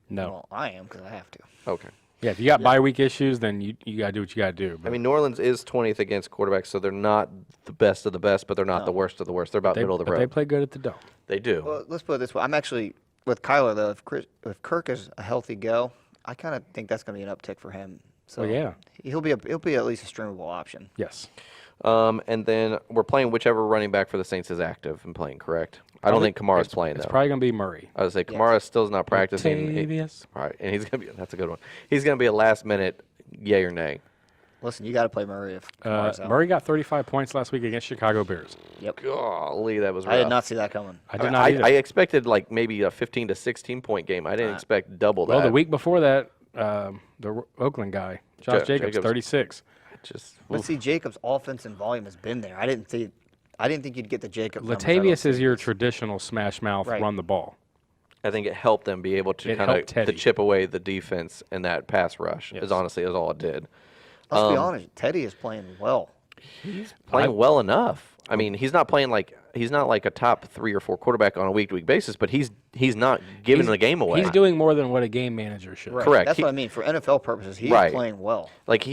No. well, I am because I have to. Okay. Yeah, if you got bye week issues, then you got to do what you got to do. I mean, New Orleans is 20th against quarterbacks, so they're not the best of the best, but they're not the worst of the worst. They're about middle of the but road. they play good at the Dome. They do. Well, let's put it this way. I'm actually with Kyler though. If Kirk is a healthy go, I kind of think that's going to be an uptick for him. So Well, yeah. he'll be at least a streamable option. Yes. And then we're playing whichever running back for the Saints is active and playing, correct? I don't think Kamara's playing, It's though. probably going to be Murray. I would say Kamara still is not practicing. Latavius. All right, and he's going to be, that's a good one. He's going to be a last minute yay or nay. Listen, you got to play Murray if Kamara's out. Murray got 35 points last week against Chicago Bears. Yep. Golly, that was rough. I did not see that coming. I did not either. I expected like maybe a 15 to 16 point game. I didn't expect double that. Well, the week before that, the Oakland guy, Josh Jacobs, 36. Just But see, Jacobs' offense and volume has been there. I didn't think you'd get the Jacobs. numbers out of Latavius is your Latavius. traditional smash mouth, Right. run the ball. I think it helped them be able to It kind of helped Teddy. to chip away the defense and that pass rush. Yes. Is honestly is all it did. Let's be honest. Teddy is playing well. Playing well enough. I mean, he's not like a top 3 or 4 quarterback on a week-to-week basis, but he's not giving the game away. He's doing more than what a game manager should. Right. Correct. That's He- what I mean. For NFL purposes, he's Right. playing well. Like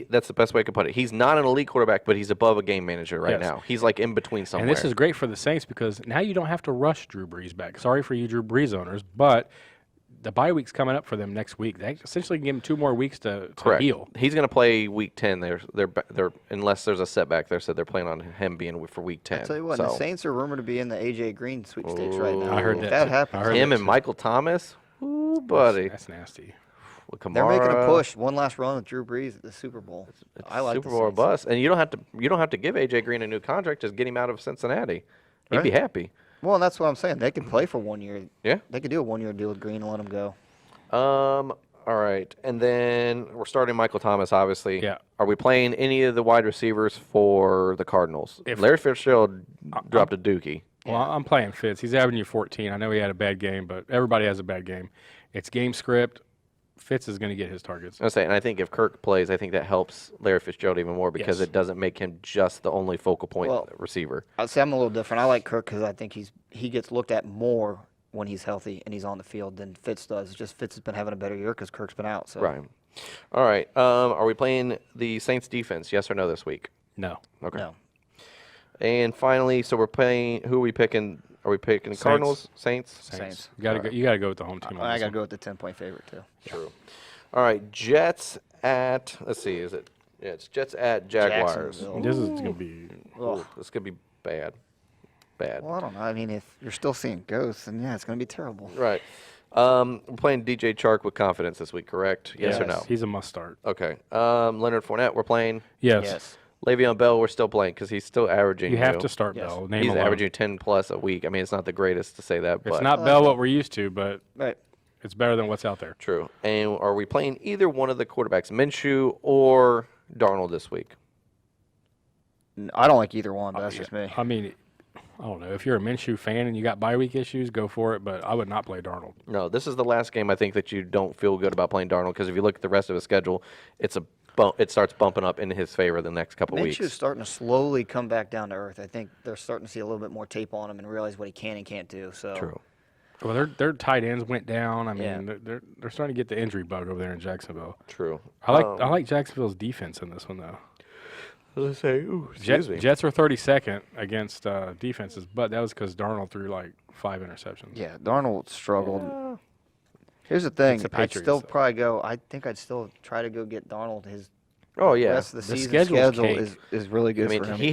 that's the best way I could put it. He's not an elite quarterback, but he's above a game manager right Yes. now. He's like in between somewhere. And this is great for the Saints because now you don't have to rush Drew Brees back. Sorry for you Drew Brees owners, but the bye week's coming up for them next week. They essentially can give him 2 more weeks to correct. heal. He's going to play week 10. They're unless there's a setback. They said they're playing on him being for week 10. I'll tell you what, so. the Saints are rumored to be in the A.J. Green sweepstakes right now. I heard If that that too. happens, I heard Him that and too. Michael Thomas, ooh, buddy. That's nasty. With they're making a Kamara, push. One last run with Drew Brees at the Super Bowl. I like Super the Bowl or Saints. bust, and you don't have to give AJ Green a new contract. Just get him out of Cincinnati. He'd be Right. happy. Well, that's what I'm saying. They could play for 1 year. Yeah. They could do a 1 year deal with Green and let him go. All right, and then we're starting Michael Thomas. Obviously, Yeah. Are we playing any of the wide receivers for the Cardinals? Larry Fitzgerald dropped a dookie. Well, I'm playing Fitz. He's averaging you 14. I know he had a bad game, but everybody has a bad game. It's game script. Fitz is going to get his targets. I was saying, and I think if Kirk plays, I think that helps Larry Fitzgerald even more because Yes. it doesn't make him just the only focal point Well, receiver. I'd say I'm a little different. I like Kirk because I think he gets looked at more when he's healthy and he's on the field than Fitz does. It's just Fitz has been having a better year because Kirk's been out. So. Right. All right. Are we playing the Saints defense? Yes or no this week? No. Okay. No. And finally, so we're playing. Who are we picking? Are we picking Saints. Cardinals? Saints. Saints. You got to go. You got to go with the home team. on I this got to one. go with the 10-point favorite, too. True. All right. Jets at. Let's see. Is it? Yeah. It's Jets at Jaguars. Jacksonville. This is going to be. Ooh, this could be bad. Bad. Well, I don't know. I mean, if you're still seeing ghosts, then yeah, it's going to be terrible. Right. We're playing DJ Chark with confidence this week, correct? Yes or no? He's a must start. Okay. Leonard Fournette, we're playing. Yes. Yes. Le'Veon Bell, we're still playing because he's still averaging. You have to start Yes. Bell. Name He's alone. averaging 10 plus a week. I mean, it's not the greatest to say that, but It's not Bell what we're used to, but Right. it's better than what's out there. true. And are we playing either one of the quarterbacks, Minshew or Darnold this week? I don't like either one, but that's just me. I mean, I don't know. If you're a Minshew fan and you got bye week issues, go for it. But I would not play Darnold. No, this is the last game I think that you don't feel good about playing Darnold because if you look at the rest of his schedule, it starts bumping up in his favor the next couple Minshew's weeks. starting to slowly come back down to earth. I think they're starting to see a little bit more tape on him and realize what he can and can't do. So True. Well, their tight ends went down. I Yeah. mean, they're starting to get the injury bug over there in Jacksonville. True. I like Jacksonville's defense in this one though. Let's say, excuse me. Jets were 32nd against defenses, but that was because Darnold threw like 5 interceptions. Yeah, Darnold struggled. Here's the thing. It's the I'd Patriots, still though. probably go. I think I'd still try to go get Darnold. His Oh yeah. rest of the The season schedule's schedule cake. is really good I mean, for him. he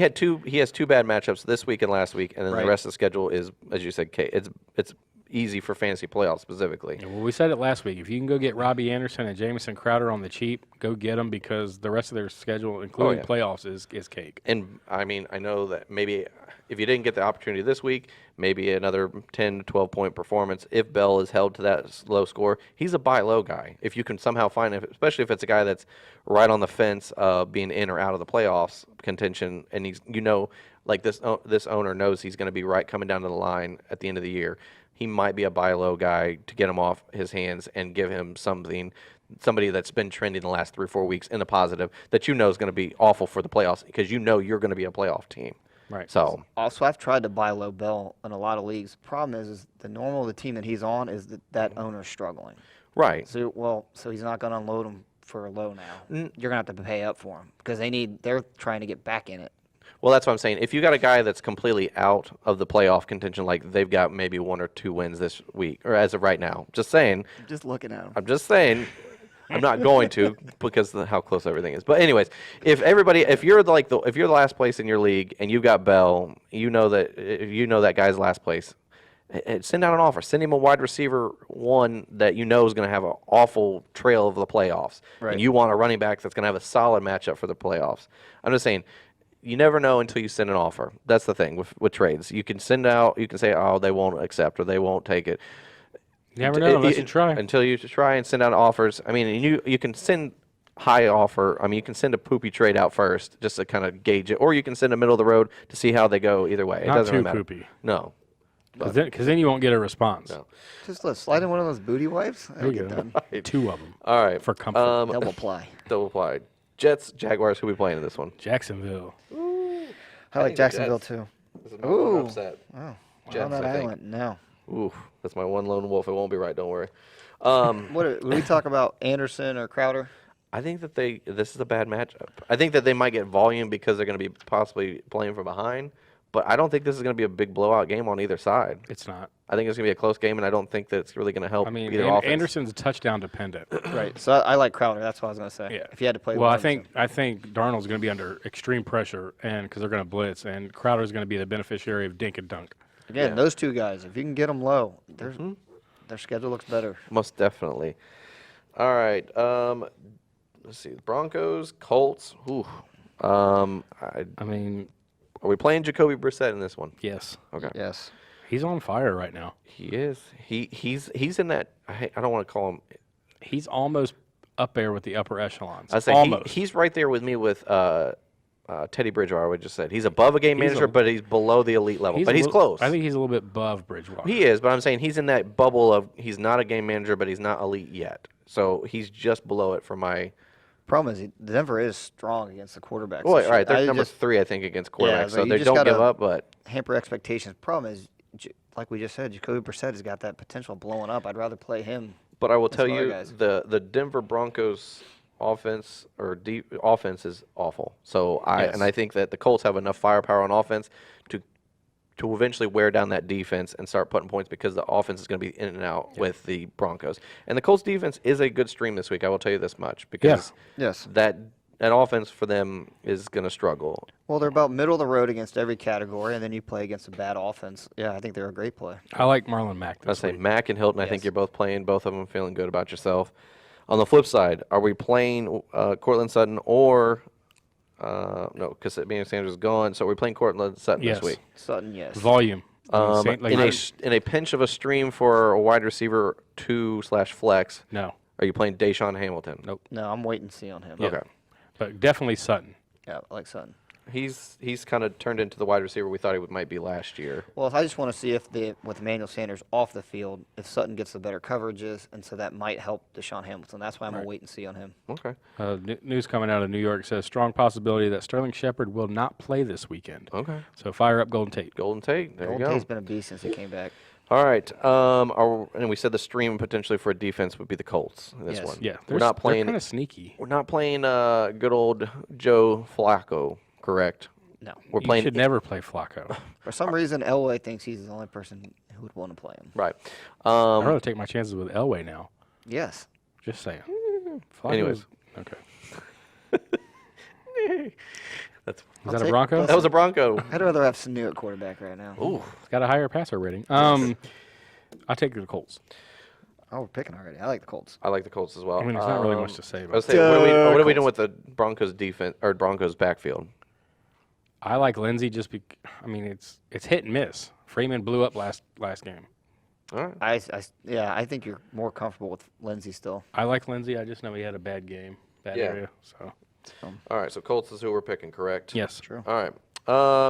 has two bad matchups this week and last week, and then Right. the rest of the schedule is, as you said, Kate. It's easy for fantasy playoffs specifically. Yeah, well, we said it last week. If you can go get Robbie Anderson and Jamison Crowder on the cheap, go get them because the rest of their schedule, including yeah. playoffs, is cake. And I mean, I know that maybe if you didn't get the opportunity this week, maybe another 10 to 12 point performance. If Bell is held to that low score, he's a buy low guy. If you can somehow find it, especially if it's a guy that's right on the fence of being in or out of the playoffs contention, and he's like this owner knows he's going to be right coming down to the line at the end of the year. He might be a buy low guy to get him off his hands and give him somebody that's been trending the last 3 or 4 weeks in the positive that is going to be awful for the playoffs because you're going to be a playoff team. Right. So Also, I've tried to buy low Bell in a lot of leagues. Problem is the team that he's on is that owner's struggling. right. So he's not going to unload him for a low now. You're going to have to pay up for him because they're trying to get back in it. Well, that's what I'm saying. If you got a guy that's completely out of the playoff contention, like they've got maybe 1 or 2 wins this week, or as of right now, just saying. Just looking at him. I'm just saying. I'm not going to because of how close everything is. But anyways, if you're the last place in your league and you've got Bell, that guy's last place. Send out an offer. Send him a wide receiver one that you know is going to have an awful trail of the playoffs, Right. and you want a running back that's going to have a solid matchup for the playoffs. I'm just saying. You never know until you send an offer. That's the thing with trades. You can send out. You can say, "Oh, they won't accept or they won't take it." You never know unless you try. Until you try and send out offers. I mean, you can send high offer. I mean, you can send a poopy trade out first just to kind of gauge it, or you can send a middle of the road to see how they go. Either way, it Not doesn't too really matter. poopy. No. Because then you won't get a response. No. Just slide in one of those booty wipes. There you go. 2 of them All right. for comfort. Double play. Double play. Jets, Jaguars. Who we playing in this one? Jacksonville. I like think the Jacksonville Jets. too. This is my one Ooh. upset. Oh, Jets, on that I think. island. No. Ooh, that's my one lone wolf. It won't be right. Don't worry. When we talk about Anderson or Crowder? I think that this is a bad matchup. I think that they might get volume because they're going to be possibly playing from behind, but I don't think this is going to be a big blowout game on either side. It's not. I think it's going to be a close game, and I don't think that it's really going to help I mean, either offense. Anderson's touchdown dependent. Right. So I like Crowder. That's what I was going to say. Yeah. If you had to play Well, one I of them. think Darnold's going to be under extreme pressure, and because they're going to blitz, and Crowder's going to be the beneficiary of dink and dunk. Again, Yeah. those two guys, if you can get them low, their schedule looks better. Most definitely. All right. Let's see. Broncos, Colts. Ooh. I mean, Are we playing Jacoby Brissett in this one? yes, Okay. Yes. he's on fire right now. He is. He's in that. I don't want to call him. He's almost up there with the upper echelons. I say almost. he's right there with me with Teddy Bridgewater. We just said he's above a game He's manager, but he's below the elite level. But a he's little- close. I think he's a little bit above Bridgewater. He is, but I'm saying he's in that bubble of he's not a game manager, but he's not elite yet. So he's just below it for my. Problem is, Denver is strong against the quarterbacks. Well, this year. right, they're I number just 3, I think, against Yeah, quarterbacks. but so you they just don't give gotta- up, but hamper expectations. Problem is, like we just said, Jacoby Brissett has got that potential of blowing up. I'd rather play him. But I will tell some other you, guys. the Denver Broncos offense offense is awful. So I think that the Colts have enough firepower on offense to eventually wear down that defense and start putting points because the offense is going to be in and out with the Broncos. And the Colts defense is a good stream this week. I will tell you this much because Yes. that offense for them is going to struggle. Well, they're about middle of the road against every category, and then you play against a bad offense. Yeah, I think they're a great play. I like Marlon Mack I this say week. Mack and Hilton. I think Yes. you're both playing. Both of them feeling good about yourself. On the flip side, are we playing Cortland Sutton or no? Because Emmanuel Sanders is gone. So we're playing Cortland Sutton Yes. this week. Sutton, yes. Volume. In a pinch of a stream for a wide receiver 2/flex, No, are you playing Deshaun Hamilton? Nope. No, I'm waiting to see on him. Okay. but definitely Sutton. Yeah, I like Sutton. He's kind of turned into the wide receiver we thought he might be last year. Well, if I just want to see if with Emmanuel Sanders off the field, if Sutton gets the better coverages, and so that might help Deshaun Hamilton. That's why I'm going to wait and see on him. Okay. News coming out of New York says strong possibility that Sterling Shepard will not play this weekend. Okay. So fire up Golden Tate. Golden Tate. There Golden you Tate's go. been a beast since he came back. All right. And we said the stream potentially for a defense would be the Colts in this Yes. one. Yeah, We're not playing. kind of sneaky. We're not playing good old Joe Flacco, correct? No. We're You playing. should never play Flacco. For some reason, Elway thinks he's the only person who would want to play him. Right. I'd rather take my chances with Elway now. Yes. Just saying. Anyways. Okay. That's Is that a Bronco? that was a Bronco. I'd rather have Sanu at quarterback right now. Ooh. It's got a higher passer rating. I'll take the Colts. Oh, we're picking already. I like the Colts. I like the Colts as well. I mean, there's not really much to say I about was it. saying, what are we Colts. doing with the Broncos defense or Broncos backfield? I like Lindsey just because, I mean, it's hit and miss. Freeman blew up last game. All right. I think you're more comfortable with Lindsey still. I like Lindsey. I just know he had a bad game, bad Yeah. area. So, All right. So Colts is who we're picking, correct? yes. True. All right.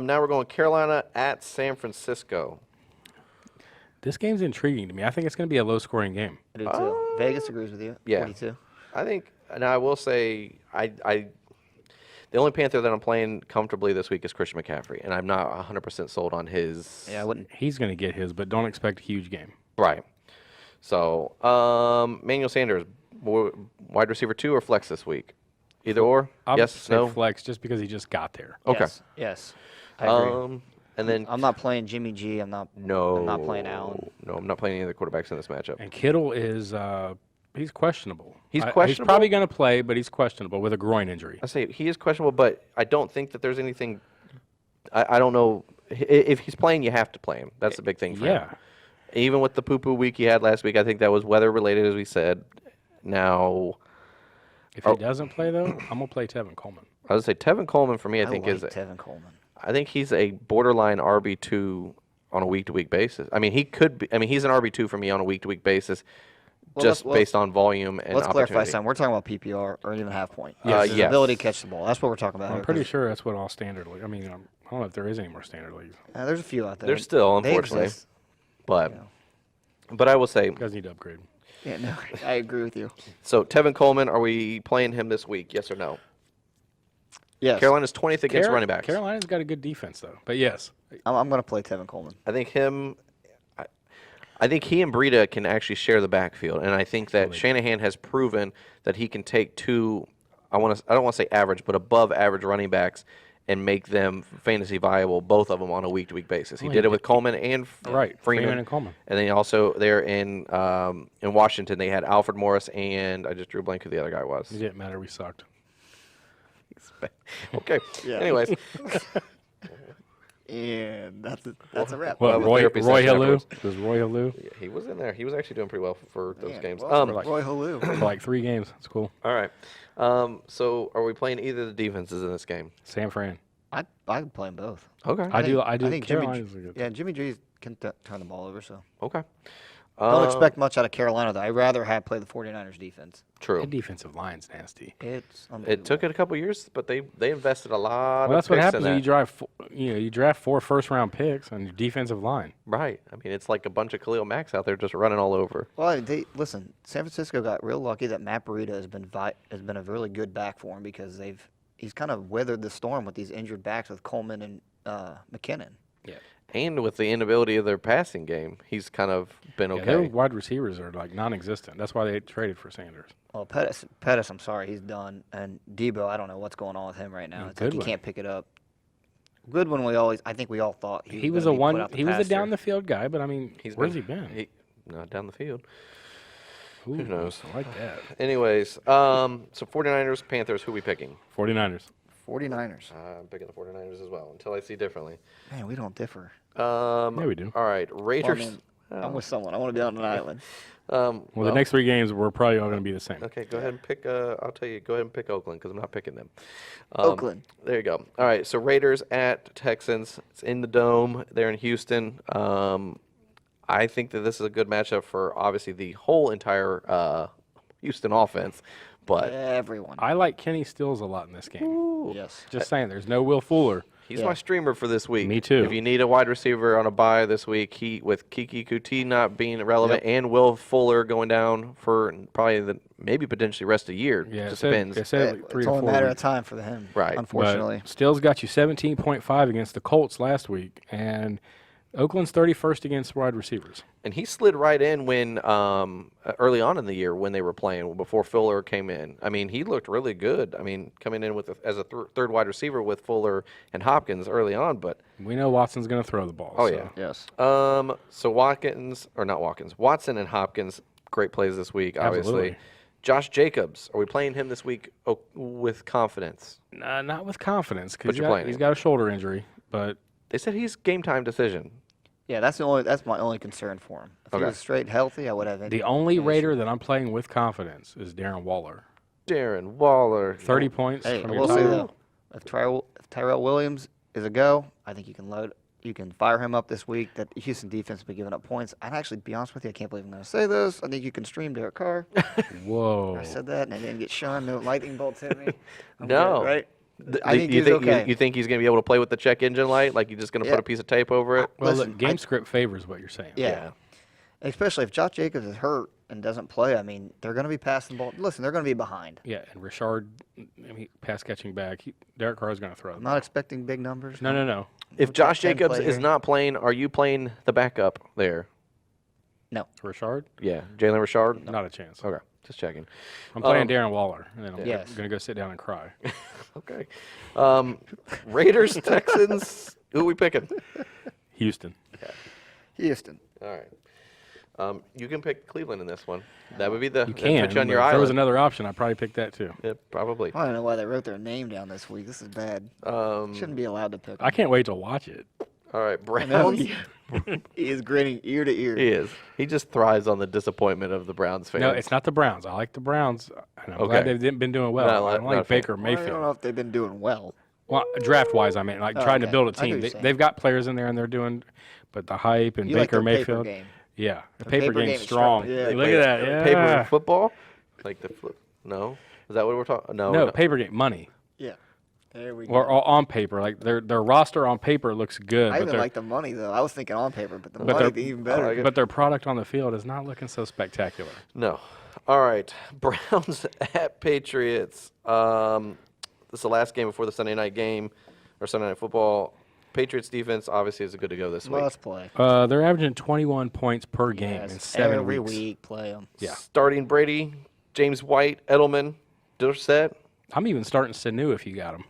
Now we're going Carolina at San Francisco. This game's intriguing to me. I think it's going to be a low-scoring game. I do too. Vegas agrees with you. Yeah. 42. I think, and I will say, the only Panther that I'm playing comfortably this week is Christian McCaffrey, and I'm not 100% sold on his. Yeah, I wouldn't. He's going to get his, but don't expect a huge game. Right. So, Manuel Sanders, wide receiver 2 or flex this week? Either or? I'll Yes, say no? flex just because he just got there. Okay. Yes. I agree. And then I'm not playing Jimmy G. I'm not playing Allen. No, I'm not playing any of the quarterbacks in this matchup. And Kittle is he's questionable. He's He's questionable? probably going to play, but he's questionable with a groin injury. I say he is questionable, but I don't think that there's anything. I don't know. If he's playing, you have to play him. That's the big thing for him. Yeah. Even with the poo-poo week he had last week, I think that was weather-related, as we said. Now, If he doesn't play, though, I'm going to play Tevin Coleman. I would say Tevin Coleman for me, I think like is. Tevin Coleman. I think he's a borderline RB2 on a week-to-week basis. I mean, he could be. I mean, he's an RB2 for me on a week-to-week basis, Well, just let's- based on volume and Let's clarify opportunity. something. We're talking about PPR or even half point. Yes. His Yes. ability to catch the ball. That's what we're talking about. I'm here, pretty 'cause, sure that's what all standard league. I mean, I don't know if there is any more standard leagues. there's a few out there. There's still, They unfortunately, exist. but Yeah. I will say, You guys need to upgrade. Yeah, no, I agree with you. so Tevin Coleman, are we playing him this week? Yes or no? Yes. Carolina's 20th against running backs. Carolina's got a good defense, though. But yes, I'm going to play Tevin Coleman. I think him. I think he and Breida can actually share the backfield, and I think that Shanahan has proven that he can take two. I don't want to say average, but above average running backs and make them fantasy viable, both of them on a week-to-week basis. He did it with Coleman and Freeman and Coleman. And then also there in Washington they had Alfred Morris and I just drew a blank who the other guy was. it didn't matter. We sucked. Okay. Anyways, And that's a wrap. What, the Roy therapy session Halou? afterwards. Was Roy Halou yeah, he was in there. He was actually doing pretty well for those Yeah, games. well, like- Roy Halou. for like 3 games? That's cool. All right. So are we playing either of the defenses in this game? San Fran. I can play them both. Okay. I do. I think Carolina's a good. Yeah, Jimmy G can turn the ball over, so. Okay. Don't expect much out of Carolina, though. I'd rather have played the 49ers defense. True. The defensive line's nasty. It's It took it a couple years, but they invested a lot Well, of that's what picks happens in when that. you draft 4 first-round picks on your defensive line. Right. I mean, it's like a bunch of Khalil Macks out there just running all over. Well, listen. San Francisco got real lucky that Matt Breida has been a really good back for him because he's kind of weathered the storm with these injured backs with Coleman and McKinnon. Yeah. And with the inability of their passing game, he's kind of been Yeah, their okay. wide receivers are like non-existent. That's why they traded for Sanders. Well, Pettis, I'm sorry, he's done. And Debo, I don't know what's going on with him right now. And It's like he Goodwin. can't pick it up. Goodwin, I think we all thought He was gonna a be put one. out the He was a pasture. down the field guy, but I mean, where's he been? Not down the field. Ooh, Who knows? I like that. Anyways, so 49ers, Panthers, who we picking? 49ers. 49ers. I'm picking the 49ers as well, until I see differently. Man, we don't differ. Yeah, we do. All right, Well, Raiders. I'm with someone. I want to be on an island. Well, the next 3 games we're probably all going to be the same. Okay, go ahead and pick. I'll tell you. Go ahead and pick Oakland because I'm not picking them. Oakland. There you go. All right, so Raiders at Texans. It's in the Dome. They're in Houston. I think that this is a good matchup for obviously the whole entire Houston offense, but Everyone. I like Kenny Stills a lot in this game. Yes. Just saying, there's no Will Fuller. he's Yeah. my streamer for this week. Me too. If you need a wide receiver on a bye this week, with Kiki Kuti not being relevant and Will Fuller going down for probably maybe potentially rest of the year. Yeah, Just it depends. said like 3 It's or only 4 a matter of weeks. time for him. Right. Unfortunately. But Stills got you 17.5 against the Colts last week, and Oakland's 31st against wide receivers. And he slid right in when early on in the year when they were playing before Fuller came in. I mean, he looked really good. I mean, coming in with as a third wide receiver with Fuller and Hopkins early on, but We know Watson's going to throw the ball. oh so. yeah. Yes. So Watson and Hopkins, great plays this week, obviously. Absolutely. Josh Jacobs, are we playing him this week with confidence? Not with confidence But because you're playing he's him. got a shoulder injury. But They said he's game time decision. Yeah, that's my only concern for him. If Okay. he was straight healthy, I would have. the only Raider that I'm playing with confidence is Darren Waller. Darren Waller. 30 points Hey, I from your will say top. though, if Tyrell Williams is a go, I think you can fire him up this week. That Houston defense has been giving up points. I'd actually be honest with you, I can't believe I'm going to say this. I think you can stream Derek Carr. Whoa. I said that and I didn't get shunned. No lightning bolts hit me. I'm No. good, right? I Do think you he's okay. you think he's going to be able to play with the check engine light? Like you're just going to put Yeah. a piece of tape over it? Well, Listen, look, game script favors what you're saying. Yeah. Especially if Josh Jacobs is hurt and doesn't play, I mean, they're going to be passing the ball. Listen, they're going to be behind. Yeah, and Richard, pass catching back. Derek Carr is going to throw. I'm not expecting big numbers. No. If Josh 10 Jacobs is player. not playing, are you playing the backup there? No. Richard, Yeah, Jalen Richard? not a chance. Okay, just checking. I'm playing Darren Waller, and then I'm Yes. going to go sit down and cry. Okay. Raiders, Texans, who are we picking? Houston. Houston. All right. You can pick Cleveland in this one. That would be the You can. put you on but your if there was island. another option, I'd probably pick that too. Yeah, probably. I don't know why they wrote their name down this week. This is bad. Shouldn't be allowed to pick. I can't wait to watch it. All right, No, Browns. he is grinning ear to ear. He is. He just thrives on the disappointment of the Browns fans. No, it's not the Browns. I like the Browns, and I'm Okay. glad they've been doing well. Not I a don't fan. like Baker Well, I don't Mayfield. know if they've been doing well. Well, draft wise, I mean, like Oh, trying to okay. build a I get team. what you're saying. They've got players in there, and they're doing, but the hype and You like Baker their paper Mayfield. game. Yeah, the The paper paper game's game is strong. strong. Yeah. Look at that. Yeah. Paper football? Like the flip? No? Is that what we're talking? No, paper game money. Yeah. There we go. Or on paper, like their roster on paper looks good, I but even their like the money though. I was thinking on paper, but the But money they're- even better. like it. but their product on the field is not looking so spectacular. No. All right. Browns at Patriots. This is the last game before the Sunday night game or Sunday night football. Patriots defense obviously is good to go this week. Let's play. They're averaging 21 points per game in Yes, 7 every weeks. week play them. Yeah. Starting Brady, James White, Edelman, Dorsett. I'm even starting Sanu if you got him.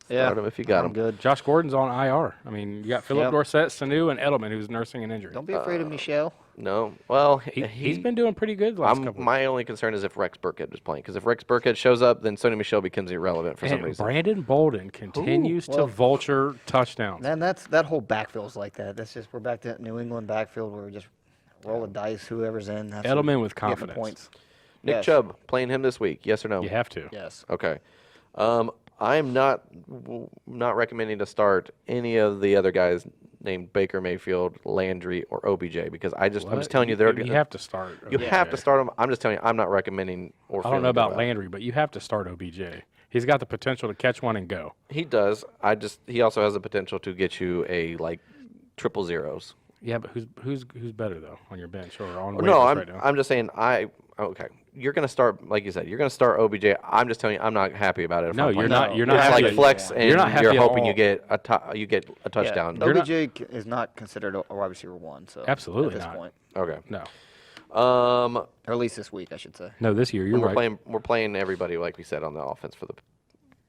Yeah. Start 'em if you got I'm 'em. good. Josh Gordon's on IR. I mean, you got Philip Yep. Dorsett, Sanu, and Edelman, who's nursing an injury. Don't be afraid of Michelle. No. Well, He's been doing pretty good the last couple. my only concern is if Rex Burkhead is playing. Because if Rex Burkhead shows up, then Sony Michel becomes irrelevant for some And reason. Brandon Bolden continues to well- vulture touchdowns. Then that whole backfield's like that. That's just we're back to New England backfield where we just roll the dice. Whoever's in. That's who Edelman with get the confidence. points. Nick Yes. Chubb, playing him this week, yes or no? You have to. Yes. Okay. I'm not recommending to start any of the other guys named Baker Mayfield, Landry, or OBJ because I'm just telling you they're You have to start. you OBJ. have to start them. I'm just telling you I'm not recommending or I don't feeling know about good Landry, but you have to start OBJ. He's got the potential to catch one and go. He does. He also has the potential to get you a like triple zeros. Yeah, but who's better though on your bench or on No, waivers I'm right now? I'm just saying okay. You're gonna start like you said. You're gonna start OBJ. I'm just telling you I'm not happy about it. If No, I'm you're playing. not. You're not It's happy. like flex, and You're not happy you're at hoping all. you get a touchdown. Yeah. You're not- OBJ is not considered a wide receiver one. So Absolutely at this not. point, Okay. No, or at least this week, I should say. no. This year, you're we're right. playing everybody like we said on the offense for the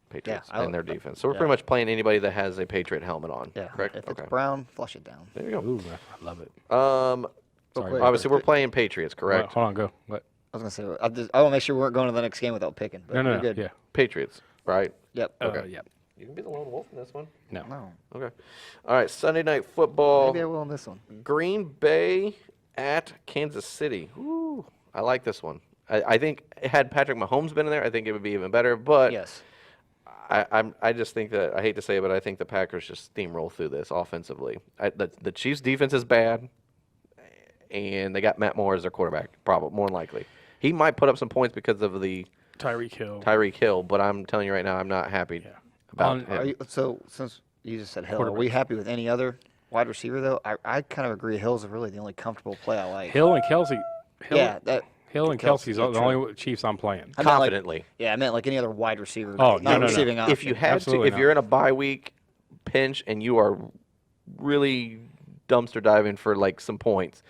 Patriots I and their like- defense. So we're yeah. pretty much playing anybody that has a Patriot helmet on. Yeah. Correct. If Okay. it's brown, flush it down. There you go. Ooh, I love it. Sorry. quick. Obviously, we're playing Patriots. Correct. Hold on, go. What? I was gonna say I want to make sure we weren't going to the next game without picking. But No, you're no. good. Yeah. Patriots. Right. Yep. Okay. Yeah. You can be the lone wolf in this one. No. No. Okay. All right. Sunday night football. Maybe I will in this one. Green Bay at Kansas City. Ooh, I like this one. I think had Patrick Mahomes been in there, I think it would be even better. But Yes. I just think that I hate to say it, but I think the Packers just steamroll through this offensively. The Chiefs' defense is bad, and they got Matt Moore as their quarterback, probably more than likely. He might put up some points because of the Tyreek Hill. Tyreek Hill, but I'm telling you right now, I'm not happy about On- him. So since you just said Hill, are we happy with any other wide receiver though? I kind of agree. Hill's really the only comfortable play I like. Hill and Kelsey. Hill and Kelsey's yeah, the true. only Chiefs I'm playing. I meant like- Confidently. Yeah, I meant like any other wide receiver. Oh, not no. receiving If you had Absolutely to, if you're in a bye week pinch and you are really dumpster diving for like some points.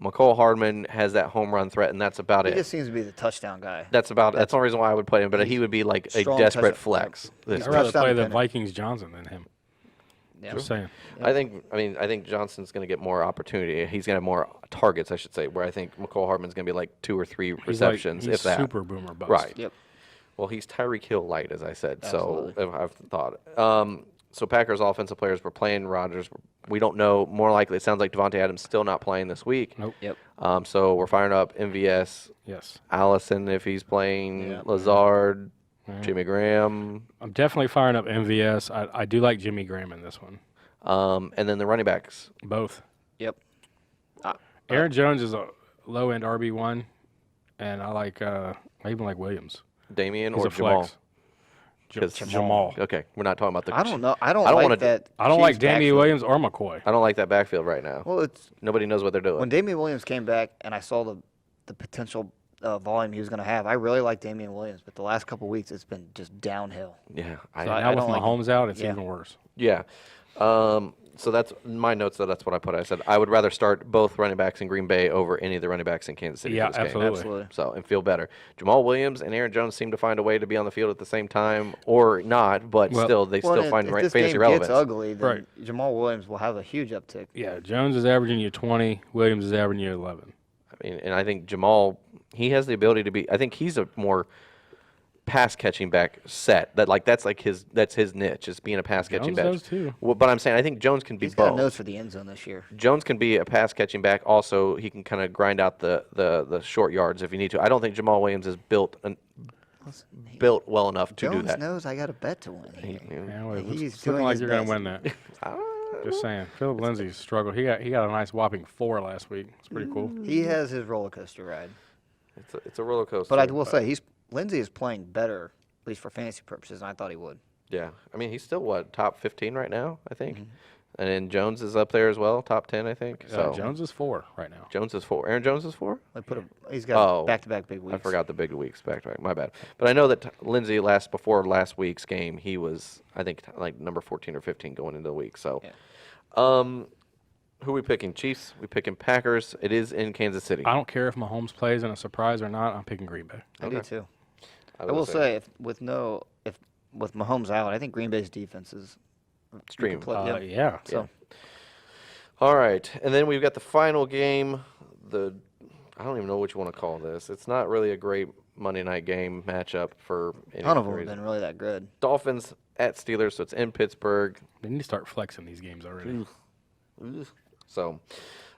McCole Hardman has that home run threat, and that's about He it. just seems to be the touchdown guy. That's the only reason why I would play him, but he would be like a strong desperate touchdown- flex. yeah. this I'd rather touchdown play the dependent. Vikings Johnson than him. Yeah. Just saying. I think Johnson's going to get more opportunity. He's going to have more targets, I should say, where I think McCole Hardman's going to be like 2 or 3 receptions, he's if that. super boomer bust. Right. Yep. Well, he's Tyreek Hill light, as I said. Absolutely. So I've thought. So Packers offensive players were playing Rodgers. We don't know. More likely, it sounds like Devontae Adams still not playing this week. Nope. Yep. So we're firing up MVS, Yes. Allison if he's playing, Yeah. Lazard, Jimmy Graham, I'm definitely firing up MVS. I do like Jimmy Graham in this one. and then the running backs. Both. Yep. Aaron Jones is a low-end RB1, and I even like Williams. Damian He's or a Jamal? flex. 'Cause- Jamal. Okay, we're not talking about the. I don't know. I don't I don't like wanna- that. I don't like Chiefs Damian backfield. Williams or McCoy. I don't like that backfield right now. Well, it's Nobody knows what they're doing. when Damian Williams came back and I saw the potential volume he was going to have. I really like Damian Williams, but the last couple weeks it's been just downhill. Yeah, So Now I with don't like Mahomes out, it's yeah. even worse. yeah. So that's my notes. That's what I put. I said I would rather start both running backs in Green Bay over any of the running backs in Kansas City. Yeah, for this game. absolutely. Absolutely. So and feel better. Jamal Williams and Aaron Jones seem to find a way to be on the field at the same time, or not, but Well- still they Well, still if- find if ra- this fantasy game relevance. gets ugly, then Right. Jamal Williams will have a huge uptick. Yeah, Jones is averaging you 20. Williams is averaging you 11. I mean, and I think Jamal, he has the ability to be. I think he's a more pass catching back set. That's his niche, is being a pass catching Jones back. does too. Well, but I'm saying I think Jones can be He's got a both. nose for the end zone this year. Jones can be a pass catching back. Also, he can kind of grind out the short yards if you need to. I don't think Jamal Williams is built well enough to do Jones that. knows I got a bet to win here. Yeah, well, He's it's looking doing like his you're going to best. win that. Just saying. Philip Lindsay struggled. He got a nice whopping 4 last week. It's pretty cool. He has his roller coaster ride. It's a roller coaster. But I will say Lindsey is playing better, at least for fantasy purposes, than I thought he would. Yeah, I mean he's still top 15 right now, I think, Mm-hmm. and then Jones is up there as well, top 10, I think. So Jones is 4 right now. Jones is 4. Aaron Jones is 4. He's got Oh, back-to-back big weeks. I forgot the big weeks back to back. My bad. But I know that Lindsey before last week's game, he was I think like number 14 or 15 going into the week. So, Yeah. who we picking? Chiefs. We picking Packers. It is in Kansas City. I don't care if Mahomes plays in a surprise or not. I'm picking Green Bay. I do Okay. too. I was will gonna say, with Mahomes out, I think Green Bay's defense is Stream. complete. Yeah. So All right, and then we've got the final game. I don't even know what you want to call this. It's not really a great Monday night game matchup for any none of them have reason. been really that good. Dolphins at Steelers, so it's in Pittsburgh. They need to start flexing these games already. So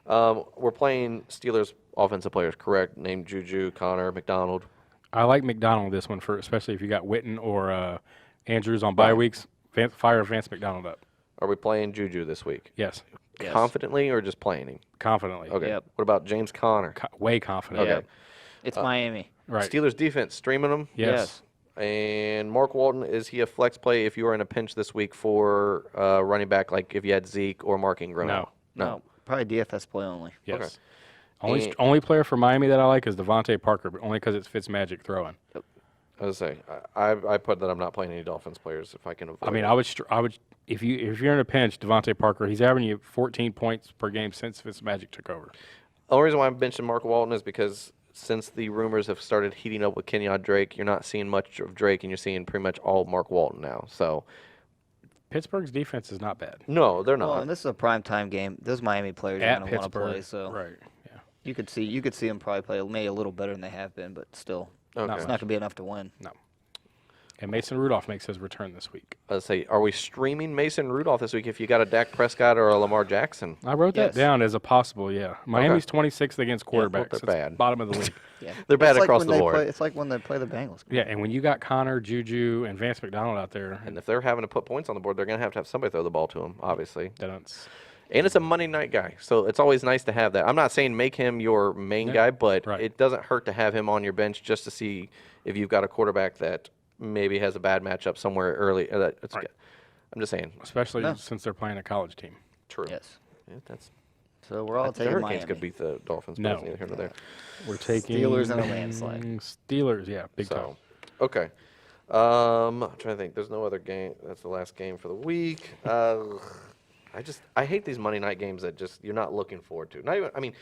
we're playing Steelers offensive players, correct? Named Juju, Connor, McDonald. I like McDonald this one, especially if you got Witten or Andrews on bye weeks. Fire Vance McDonald up. Are we playing Juju this week? Yes, Yes. Confidently or just playing him? confidently. Okay. Yep. What about James Conner? Way confident. Okay. It's Miami. Right. Steelers defense, streaming them. Yes. And Mark Walton, is he a flex play if you were in a pinch this week for running back, like if you had Zeke or Mark Ingram? No. No. Probably DFS play only. Yes. And- Only player for Miami that I like is Devontae Parker, but only because it's Fitzmagic throwing. I was say I put that I'm not playing any Dolphins players if I can avoid. I mean, it. I would if you're in a pinch, Devontae Parker, he's averaging you 14 points per game since Fitzmagic took over. The only reason why I'm benching Mark Walton is because since the rumors have started heating up with Kenyon Drake, you're not seeing much of Drake, and you're seeing pretty much all Mark Walton now. So Pittsburgh's defense is not bad. no, they're not. Well, and this is a prime time game. Those Miami players are At going to want to Pittsburgh, play. So right? Yeah. you could see them probably play maybe a little better than they have been, but still, Okay. it's not going to be enough to win. No. And Mason Rudolph makes his return this week. Let's say, are we streaming Mason Rudolph this week if you got a Dak Prescott or a Lamar Jackson? I wrote Yes. that down as a possible. Yeah. Miami's 26th against well, quarterbacks. they're It's bad. Bottom of the league. Yeah. They're bad It's like across when the they board. It's like when they play the Bengals. Yeah, and when you got Connor, Juju, and Vance McDonald out there, And if they're having to put points on the board, they're going to have somebody throw the ball to him, obviously. that's And it's a Monday night guy, so it's always nice to have that. I'm not saying make him your main guy, but right. it doesn't hurt to have him on your bench just to see if you've got a quarterback that maybe has a bad matchup somewhere early. It's Right. good. I'm just saying. especially No. since they're playing a college team. True. Yes. Yeah, that's So we're all the taking Hurricanes Miami. could beat the Dolphins, but No. it's neither here nor there. We're taking Steelers in a landslide. Steelers, yeah, big time. So, okay. I'm trying to think. There's no other game. That's the last game for the week. I hate these Monday night games that just you're not looking forward to. Not even, I mean,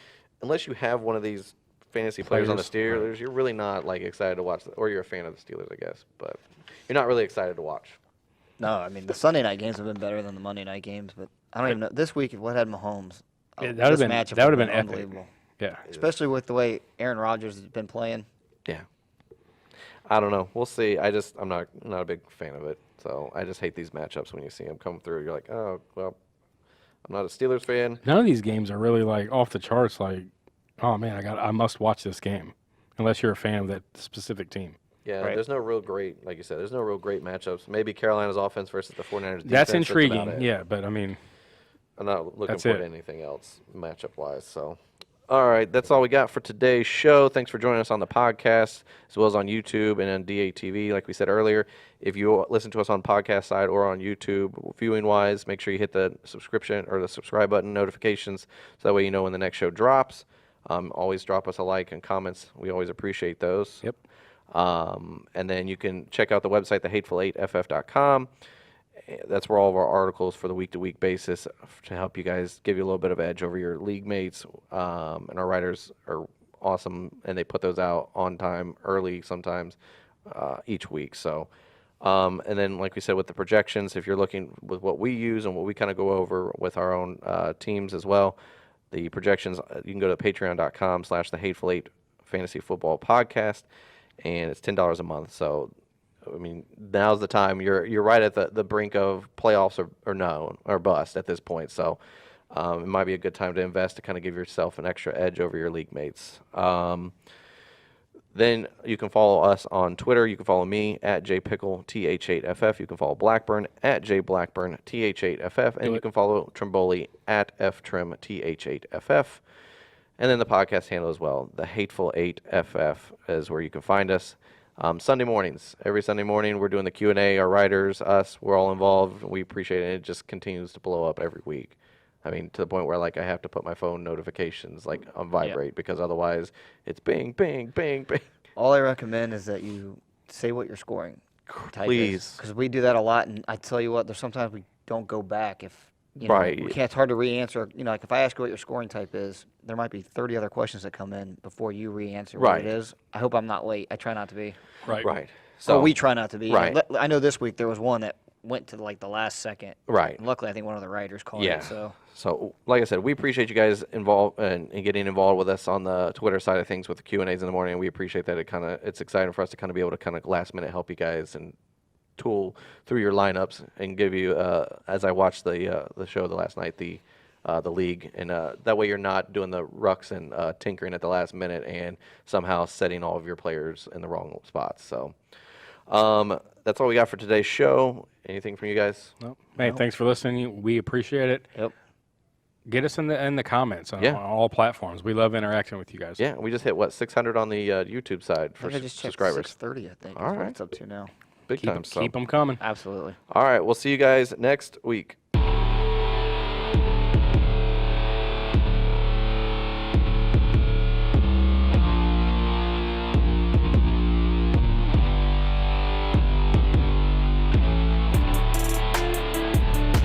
unless you have one of these fantasy players on the Steelers, you're really not like excited to watch, or you're a fan of the Steelers, I guess. But you're not really excited to watch. No, I mean the Sunday night games have been better than the Monday night games, but I don't even know this week if what had Mahomes. Yeah, that would have been epic. unbelievable. Yeah, Especially with the way Aaron Rodgers has been playing. Yeah. I don't know. We'll see. I'm not a big fan of it. So I just hate these matchups when you see them come through. You're like, oh well, I'm not a Steelers fan. none of these games are really like off the charts. Like, oh man, I must watch this game, unless you're a fan of that specific team. Yeah, Right. there's no real great, like you said, there's no real great matchups. Maybe Carolina's offense versus the 49ers defense. That's about intriguing. it. Yeah, but I mean, I'm not looking That's forward it. to anything else matchup-wise. So, all right, that's all we got for today's show. Thanks for joining us on the podcast, as well as on YouTube and on DATV. Like we said earlier, if you listen to us on podcast side or on YouTube, viewing-wise, make sure you hit the subscription or the subscribe button notifications, so that way you know when the next show drops. Always drop us a like and comments. We always appreciate those. Yep. And then you can check out the website, thehateful8ff.com. That's where all of our articles for the week-to-week basis to help you guys give you a little bit of edge over your league mates. And our writers are awesome, and they put those out on time, early sometimes, each week. So, and then like we said with the projections, if you're looking with what we use and what we kind of go over with our own teams as well, the projections, you can go to patreon.com/thehateful8 fantasy football podcast, and it's $10 a month. So, I mean, now's the time. You're right at the brink of playoffs or bust at this point. So, it might be a good time to invest to kind of give yourself an extra edge over your league mates. Then you can follow us on Twitter. You can follow me at jpickleTH8FF. You can follow Blackburn at jBlackburnTH8FF. And you can follow Trimboli at FTrimTH8FF. And then the podcast handle as well, the Hateful 8FF is where you can find us. Sunday mornings, every Sunday morning, we're doing the Q&A. Our writers, us, we're all involved. We appreciate it. It just continues to blow up every week. I mean, to the point where like I have to put my phone notifications like on vibrate because otherwise it's bing, bing, bing, bing. All I recommend is that you say what you're scoring. Please. Because we do that a lot, and I tell you what, there's sometimes we don't go back if you know, Right. we can't. It's hard to re-answer. You know, like if I ask you what your scoring type is, there might be 30 other questions that come in before you re-answer what Right. it is. I hope I'm not late. I try not to be. right. Right. So So we try not to be. Right. I know this week there was one that went to like the last second. Right. And luckily, I think one of the writers called Yeah. it. So So, like I said, we appreciate you guys involved and getting involved with us on the Twitter side of things with the Q&As in the morning. We appreciate that. It's exciting for us to kind of be able to kind of last minute help you guys and tool through your lineups and give you, as I watched the show the last night, the league, and that way you're not doing the rucks and tinkering at the last minute and somehow setting all of your players in the wrong spots. So, that's all we got for today's show. Anything from you guys? Nope. Hey, thanks for listening. We appreciate it. yep. Get us in the comments on Yeah. all platforms. We love interacting with you guys. Yeah, we just hit, 600 on the YouTube side I for think I just checked subscribers. 630. I think. All Is what right. it's up to now. Big time. So. Keep them coming. Absolutely. All right, we'll see you guys next week.